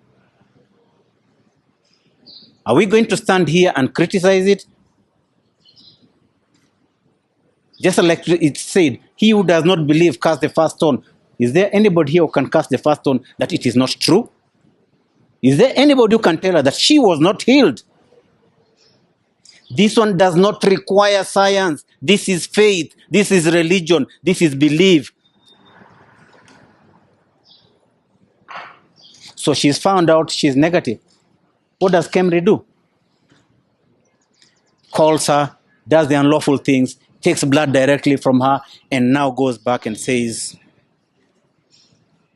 Are we going to stand here and criticize it? Just like it said, he who does not believe cast the first stone. Is there anybody here who can cast the first stone that it is not true? Is there anybody who can tell her that she was not healed? This one does not require science. This is faith. This is religion. This is belief. So she's found out she's negative. What does Kemri do? Calls her, does the unlawful things, takes blood directly from her, and now goes back and says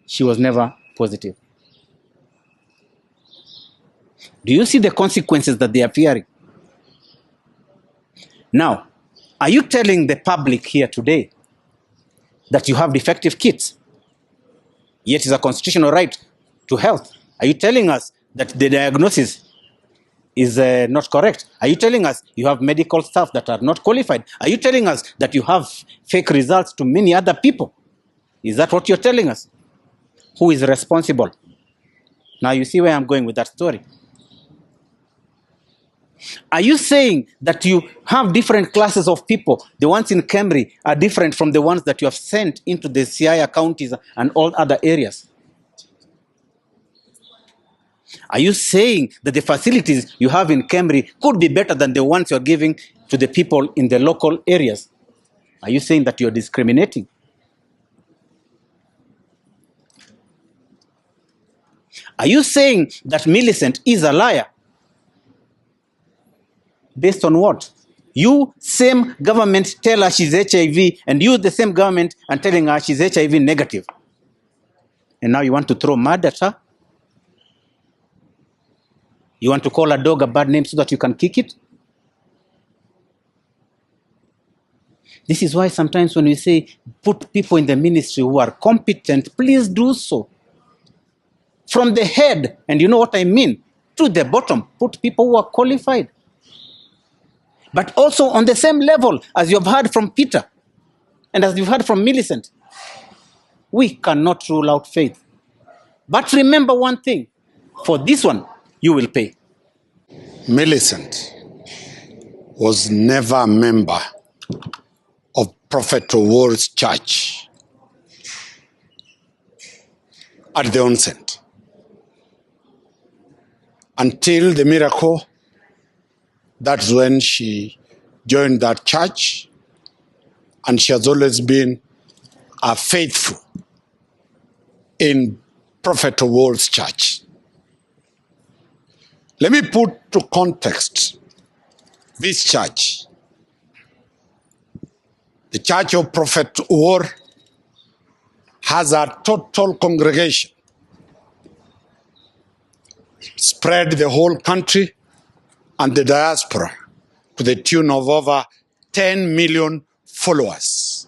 she was never positive. Do you see the consequences that they are fearing? Now, are you telling the public here today that you have defective kits, yet it's a constitutional right to health? Are you telling us that the diagnosis is not correct? Are you telling us you have medical staff that are not qualified? Are you telling us that you have fake results to many other people? Is that what you're telling us? Who is responsible? Now you see where I'm going with that story. Are you saying that you have different classes of people? The ones in Kemri are different from the ones that you have sent into the Siaya counties and all other areas? Are you saying that the facilities you have in Kemri could be better than the ones you're giving to the people in the local areas? Are you saying that you're discriminating? Are you saying that Millicent is a liar? Based on what? You, same government, tell her she's HIV, and you, the same government, are telling her she's HIV negative. And now you want to throw mud at her? You want to call a dog a bad name so that you can kick it? This is why sometimes when we say put people in the ministry who are competent, please do so. From the head, and you know what I mean, to the bottom, put people who are qualified. But also on the same level as you've heard from Peter and as you've heard from Millicent, we cannot rule out faith. But remember one thing, for this one, you will pay. Millicent was never a member of Prophet Ward's church at the onset. Until the miracle, that's when she joined that church, and she has always been faithful in Prophet Ward's church. Let me put to context this church. The Church of Prophet Ward has a total congregation spread the whole country and the diaspora to the tune of over 10 million followers.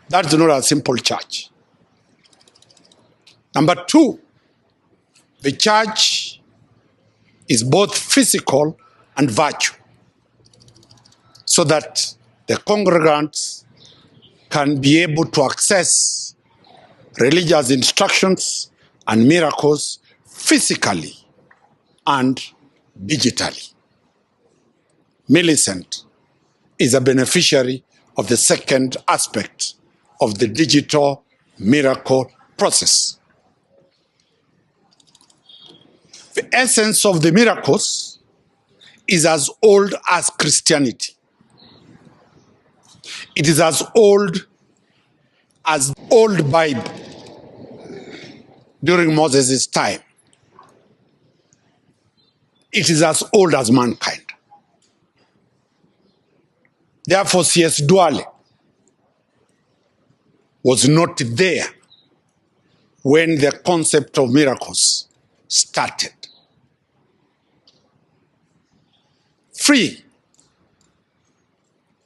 That's not a simple church. Number two, the church is both physical and virtual, so that the congregants can be able to access religious instructions and miracles physically and digitally. Millicent is a beneficiary of the second aspect of the digital miracle process. The essence of the miracles is as old as Christianity. It is as old as the old Bible during Moses' time. It is as old as mankind. Therefore, C.S. Dwale was not there when the concept of miracles started. Three,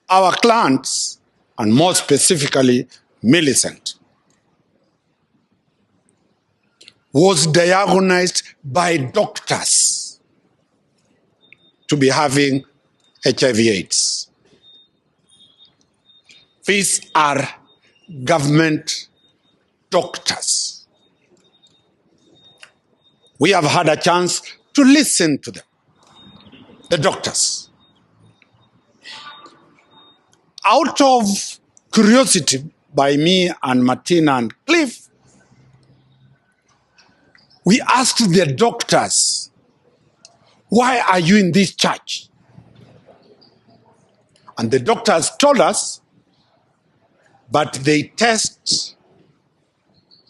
our clients, and more specifically Millicent, was diagnosed by doctors to be having HIV/AIDS. These are government doctors. We have had a chance to listen to them, the doctors. Out of curiosity by me and Martina and Cliff, we asked the doctors, why are you in this church? And the doctors told us, but they test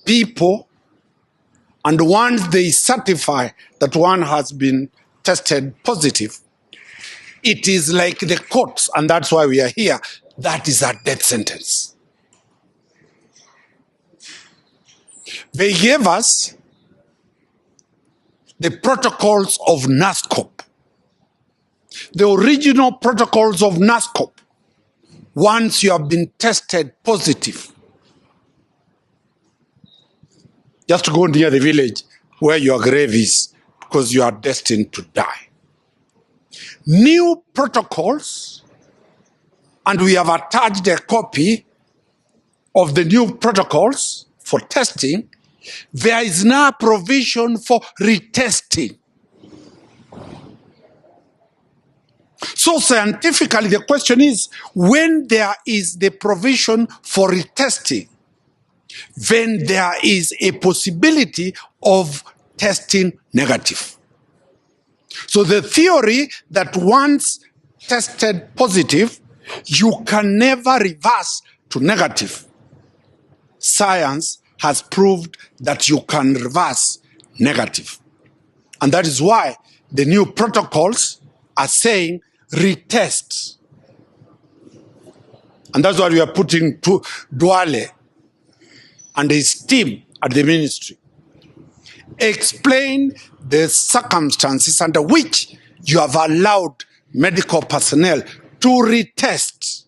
people, and once they certify that one has been tested positive, it is like the courts, and that's why we are here. That is a death sentence. They gave us the protocols of NASCOP, the original protocols of NASCOP. Once you have been tested positive, just go near the village where your grave is, because you are destined to die. New protocols, and we have attached a copy of the new protocols for testing. There is now provision for retesting. So scientifically, the question is, when there is the provision for retesting, then there is a possibility of testing negative. So the theory that once tested positive, you can never reverse to negative. Science has proved that you can reverse negative. And that is why the new protocols are saying retest. And that's what we are putting to Duale and his team at the ministry. Explain the circumstances under which you have allowed medical personnel to retest.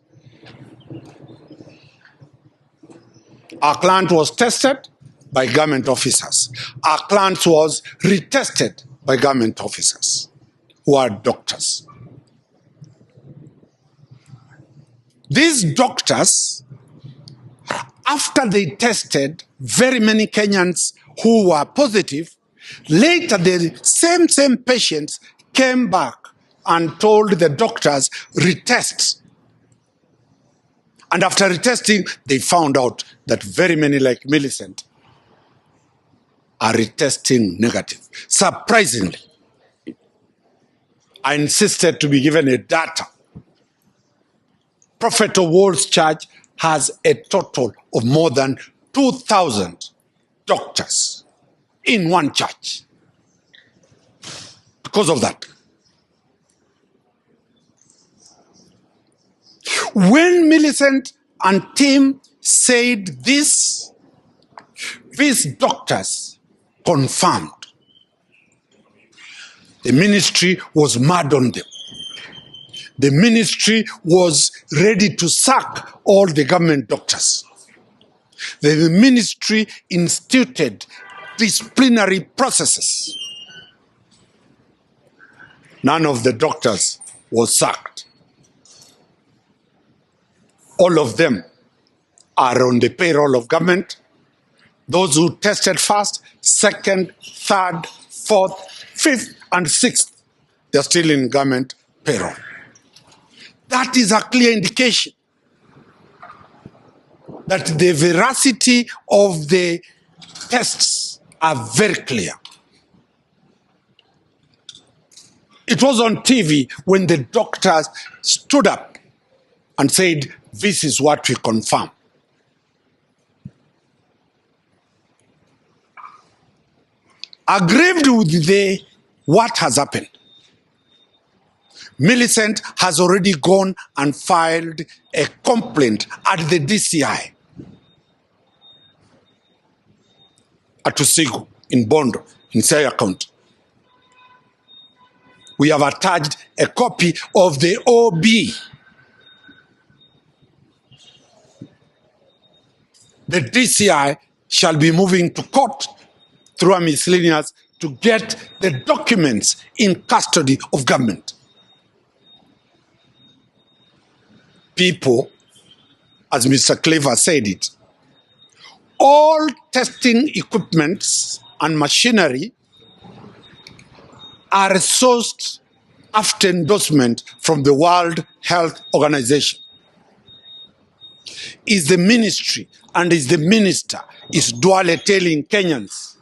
Our client was tested by government officers. Our client was retested by government officers who are doctors. These doctors, after they tested very many Kenyans who were positive, later the same patients came back and told the doctors, retest. And after retesting, they found out that very many, like Millicent, are retesting negative. Surprisingly, I insisted to be given a data. Prophet of World's Church has a total of more than 2,000 doctors in one church. Because of that. When Millicent and Tim said this, these doctors confirmed. The ministry was mad on them. The ministry was ready to sack all the government doctors. The ministry instituted disciplinary processes. None of the doctors was sacked. All of them are on the payroll of government. Those who tested first, second, third, fourth, fifth, and sixth, they're still in government payroll. That is a clear indication that the veracity of the tests are very clear. It was on TV when the doctors stood up and said, this is what we confirm. Aggrieved with what has happened, Millicent has already gone and filed a complaint at the DCI at Tusigu in Bondo, in Siaya County. We have attached a copy of the OB. The DCI shall be moving to court through a miscellaneous to get the documents in custody of government. People, as Mr. Clever said it, all testing equipments and machinery are sourced after endorsement from the World Health Organization. Is the ministry and is the minister, is Duale telling Kenyans,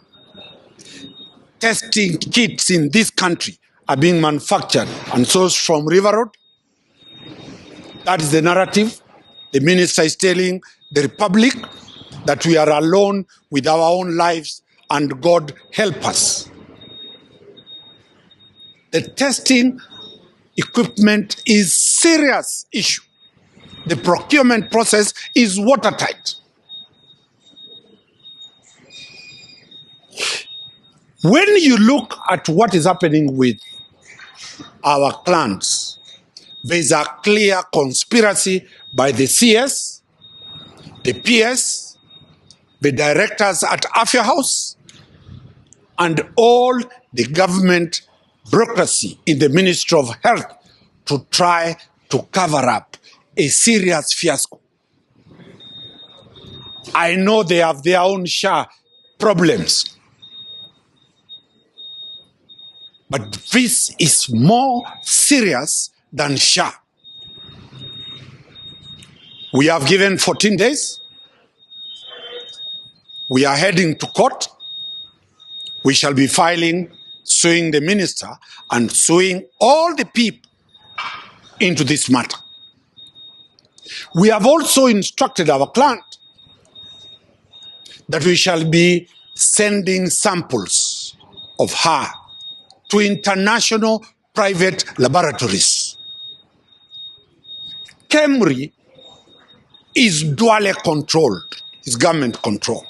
testing kits in this country are being manufactured and sourced from River Road? That is the narrative. The minister is telling the Republic that we are alone with our own lives and God help us. The testing equipment is serious issue. The procurement process is watertight. When you look at what is happening with our clans, there is a clear conspiracy by the CS, the PS, the directors at Afya House, and all the government bureaucracy in the Ministry of Health to try to cover up a serious fiasco. I know they have their own share problems, but this is more serious than SHA. We have given 14 days. We are heading to court. We shall be filing, suing the minister and suing all the people into this matter. We have also instructed our client that we shall be sending samples of her to international private laboratories. KEMRI is dually controlled, is government controlled.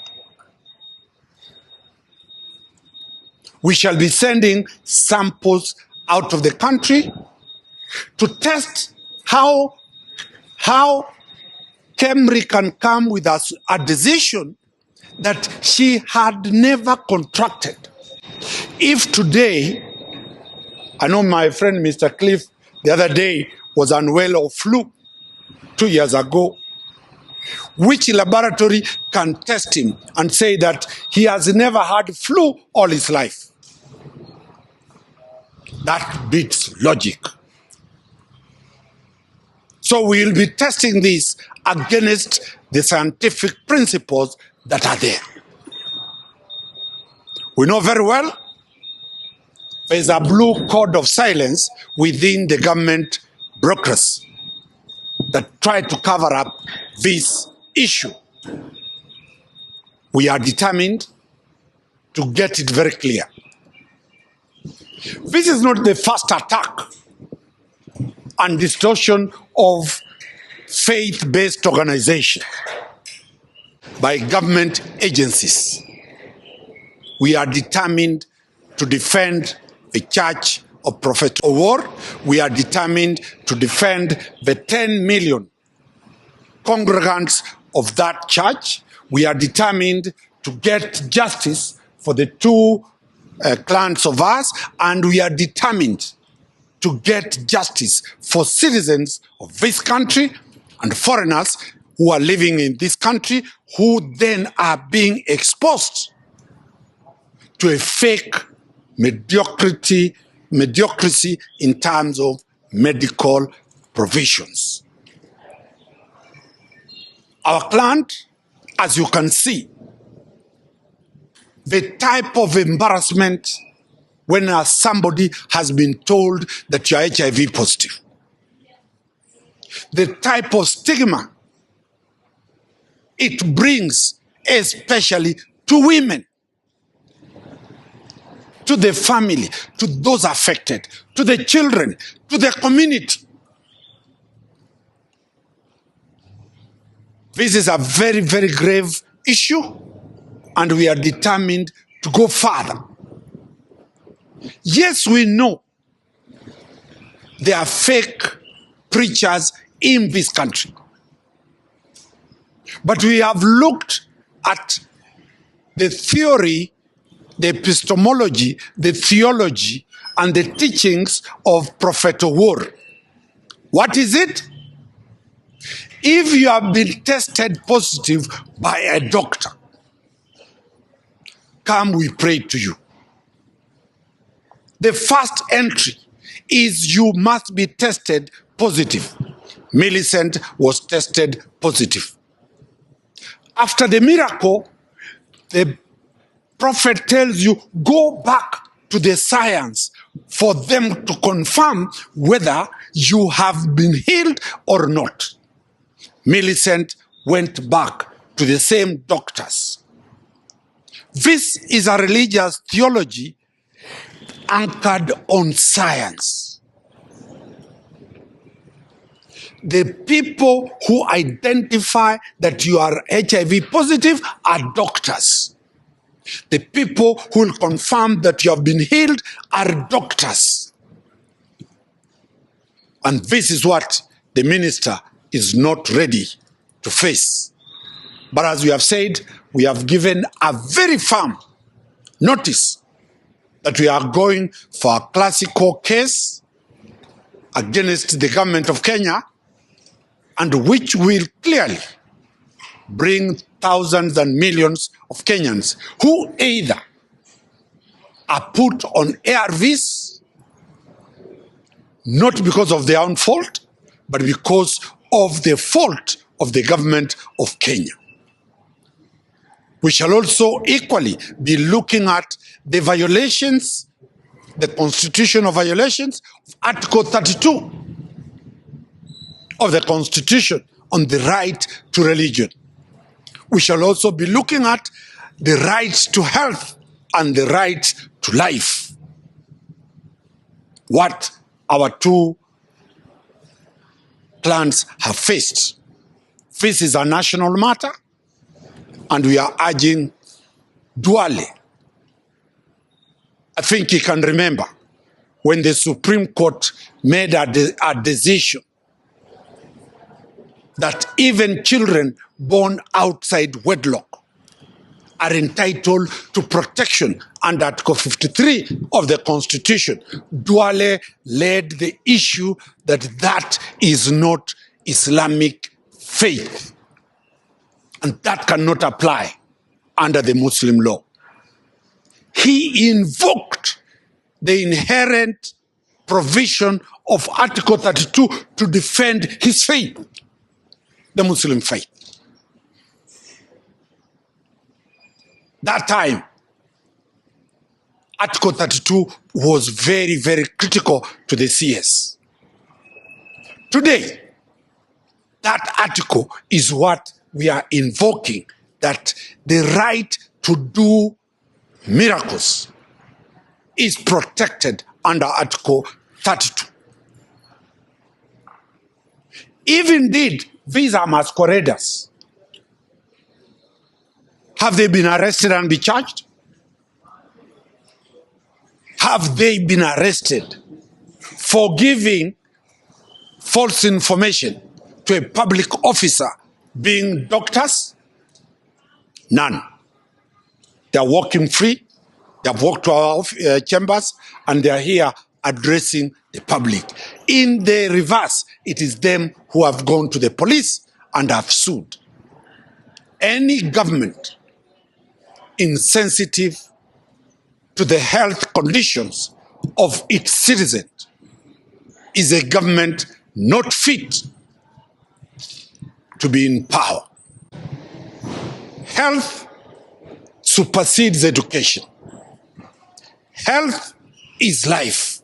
We shall be sending samples out of the country to test how KEMRI can come with us a decision that she had never contracted. If today, I know my friend Mr. Cliff the other day was unwell of flu 2 years ago, which laboratory can test him and say that he has never had flu all his life? That beats logic. So we will be testing this against the scientific principles that are there. We know very well there's a blue code of silence within the government bureaucracy that try to cover up this issue. We are determined to get it very clear. This is not the first attack and distortion of faith-based organization by government agencies. We are determined to defend the Church of Prophet Owor. We are determined to defend the 10 million congregants of that church. We are determined to get justice for the two clans of us, and we are determined to get justice for citizens of this country and foreigners who are living in this country, who then are being exposed to a fake mediocrity in terms of medical provisions. Our client, as you can see, the type of embarrassment when somebody has been told that you are HIV positive, the type of stigma it brings, especially to women, to the family, to those affected, to the children, to the community. This is a very, very grave issue, and we are determined to go further. Yes, we know there are fake preachers in this country, but we have looked at the theory, the epistemology, the theology, and the teachings of Prophet Owor. What is it? If you have been tested positive by a doctor, come, we pray to you. The first entry is you must be tested positive. Millicent was tested positive. After the miracle, the prophet tells you, go back to the science for them to confirm whether you have been healed or not. Millicent went back to the same doctors. This is a religious theology anchored on science. The people who identify that you are HIV positive are doctors. The people who will confirm that you have been healed are doctors. And this is what the minister is not ready to face. But as we have said, we have given a very firm notice that we are going for a classical case against the government of Kenya, and which will clearly bring thousands and millions of Kenyans who either are put on ARVs not because of their own fault, but because of the fault of the government of Kenya. We shall also equally be looking at the violations, the constitutional violations of Article 32 of the Constitution on the right to religion. We shall also be looking at the rights to health and the right to life. What our two clans have faced. This is a national matter, and we are urging Duale. I think you can remember when the Supreme Court made a decision that even children born outside wedlock are entitled to protection under Article 53 of the Constitution. Duale led the issue that that is not Islamic faith, and that cannot apply under the Muslim law. He invoked the inherent provision of Article 32 to defend his faith, the Muslim faith. That time, Article 32 was very, very critical to the CS. Today, that article is what we are invoking, that the right to do miracles is protected under Article 32. If indeed these are masqueraders, have they been arrested and be charged? Have they been arrested for giving false information to a public officer, being doctors? None. They are walking free. They have walked to our chambers, and they are here addressing the public. In the reverse, it is them who have gone to the police and have sued. Any government insensitive to the health conditions of its citizens is a government not fit to be in power. Health supersedes education. Health is life.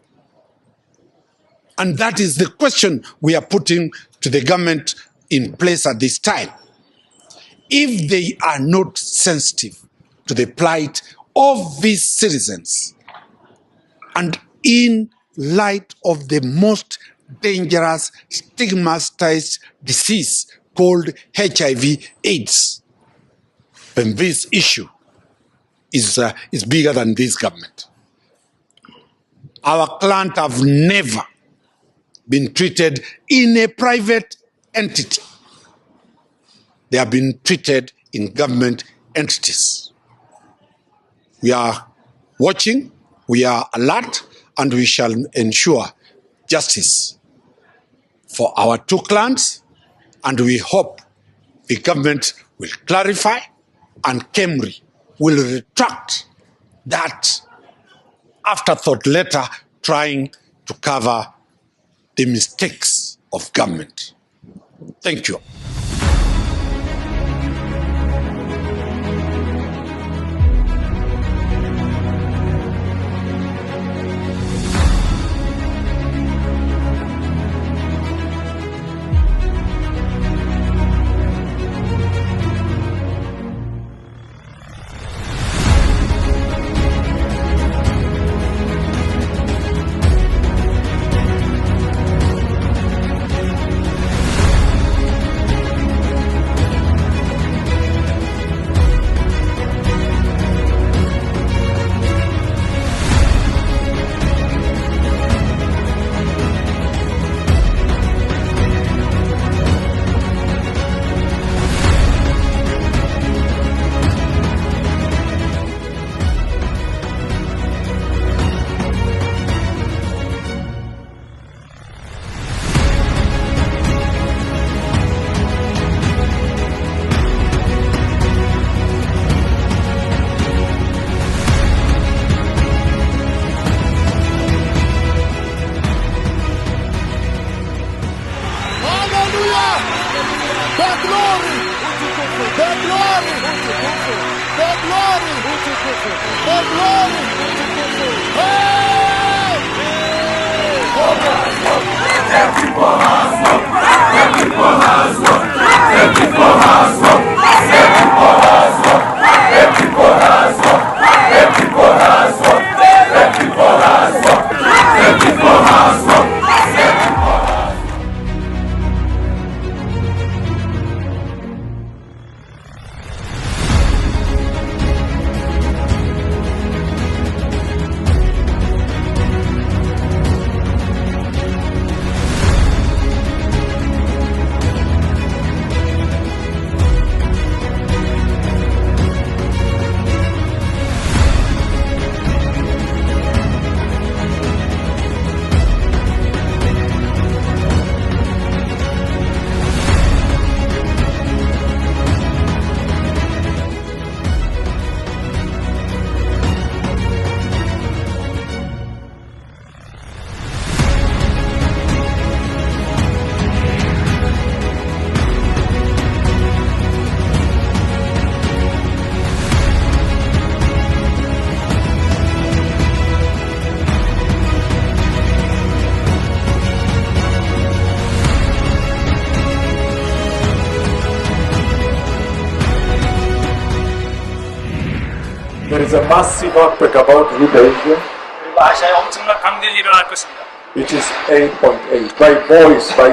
And that is the question we are putting to the government in place at this time. If they are not sensitive to the plight of these citizens, and in light of the most dangerous stigmatized disease called HIV/AIDS, then this issue is bigger than this government. Our clients have never been treated in a private entity. They have been treated in government entities. We are watching, we are alert, and we shall ensure justice for our two clans, and we hope the government will clarify and KEMRI will retract that afterthought letter trying to cover the mistakes of government. Thank you. The glory. The glory. The glory. The glory. There is a massive outbreak about HIV, 아시아에 엄청난 강진이 일어날 것입니다. which is 8.8. By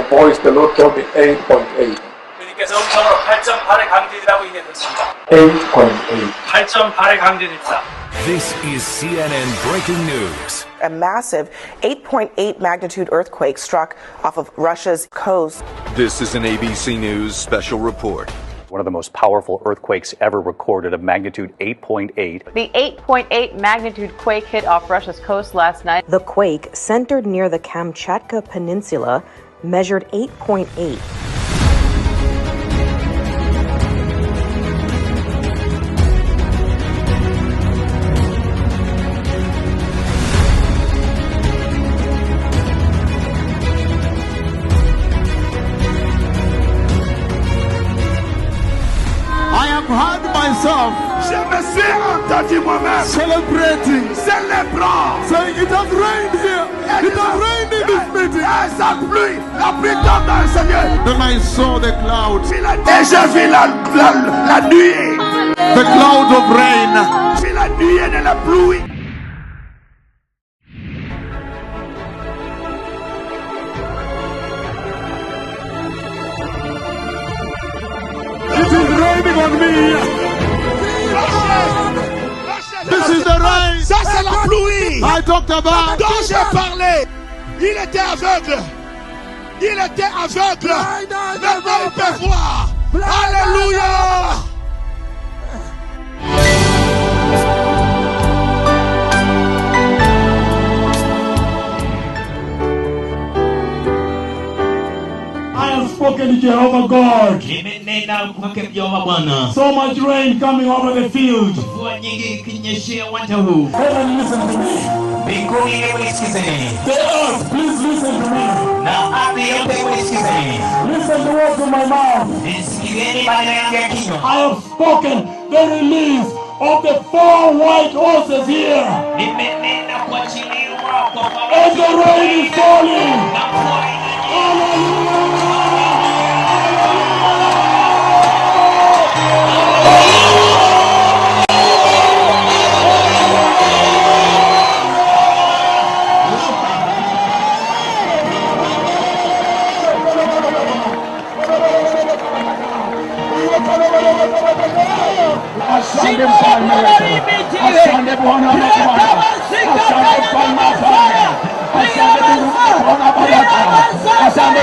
voice, the Lord told me 8.8. 주님께서 음성으로 8.8의 강진이라고 얘기했습니다. 8.8. 8.8의 강진입니다. This is CNN breaking news. A massive 8.8 magnitude earthquake struck off of Russia's coast. This is an ABC News special report. One of the most powerful earthquakes ever recorded, of magnitude 8.8. The 8.8 magnitude quake hit off Russia's coast last night. The quake, centered near the Kamchatka Peninsula, measured 8.8. I have heard myself celebrating, celebrant, saying it has rained here, it has rained in this meeting. Then I saw the cloud, the cloud of rain. It is raining on me. This is the rain. Ça c'est la pluie I talked about. dont j'ai parlé. Il était aveugle. Il était aveugle. Maintenant il peut voir. Alléluia. I have spoken to Jehovah God. So much rain coming over the field. Heaven, listen to me. The earth, please listen to me. Listen to what's in my mouth. I have spoken the release of the 4 white horses here. And the rain is falling. Asante mfalme wetu, asante Bwana wetu, asante mfalme wa falme, asante Mungu Bwana baraka, asante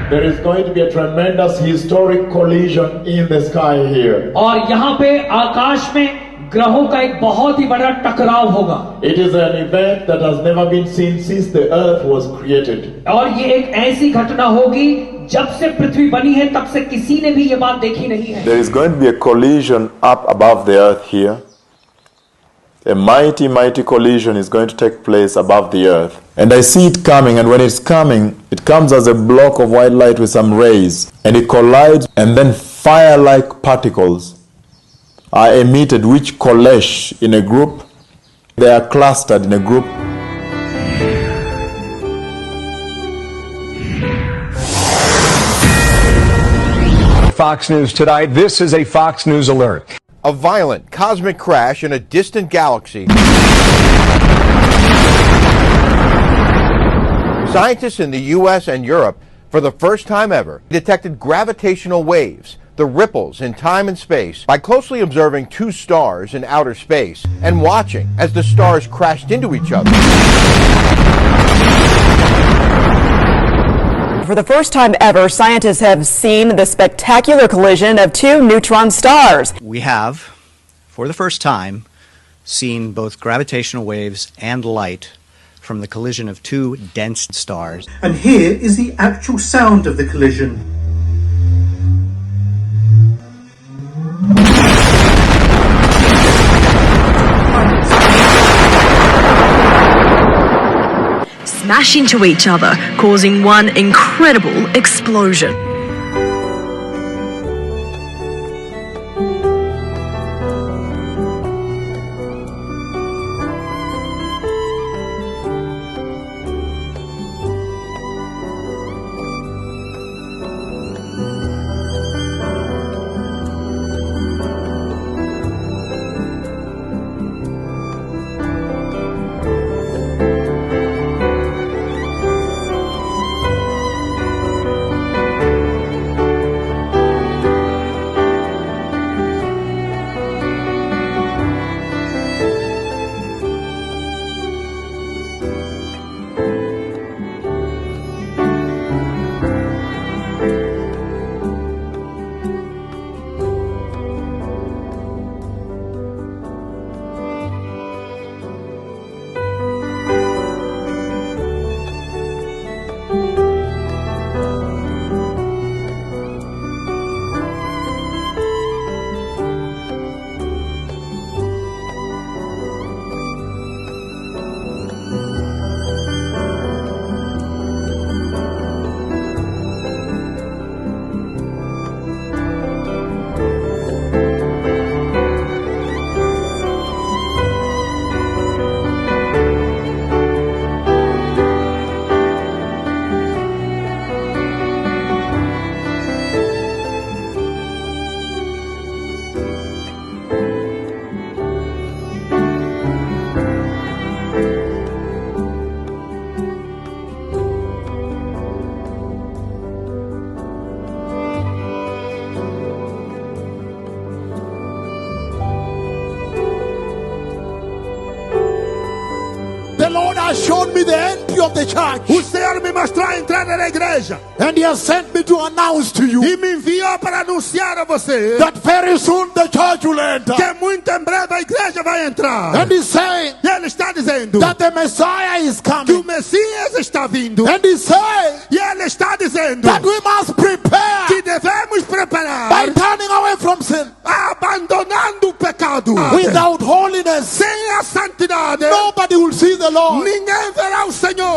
There is going to be a tremendous historic collision in the sky here. और यहाँ पे आकाश में ग्रहों का एक बहुत ही बड़ा टकराव होगा. It is an event that has never been seen since the earth was created. और ये एक ऐसी घटना होगी जब से पृथ्वी बनी है तब से किसी ने भी ये बात देखी नहीं है. There is going to be a collision up above the earth here. A mighty, mighty collision is going to take place above the earth. And I see it coming, and when it's coming, it comes as a block of white light with some rays. And it collides, and then fire-like particles are emitted, which coalesce in a group. They are clustered in a group. Fox News tonight. This is a Fox News alert. A violent cosmic crash in a distant galaxy. Scientists in the US and Europe, for the first time ever, detected gravitational waves, the ripples in time and space, by closely observing two stars in outer space and watching as the stars crashed into each other. For the first time ever, scientists have seen the spectacular collision of two neutron stars. We have, for the first time, seen both gravitational waves and light from the collision of two dense stars. And here is the actual sound of the collision. Smash into each other, causing one incredible explosion. The Lord has shown me the entry of the church. O Senhor me mostrou a entrada da igreja. And He has sent me to announce to you. E me enviou para anunciar a você. That very soon the church will enter. Que muito em breve a igreja vai entrar. And He's saying. E Ele está dizendo. That the Messiah is coming. Que o Messias está vindo. And He's saying. E Ele está dizendo. That we must prepare. Que devemos preparar. By turning away from sin. Abandonando o pecado. Without holiness. Sem a santidade. Nobody will see the Lord. Ninguém verá o Senhor.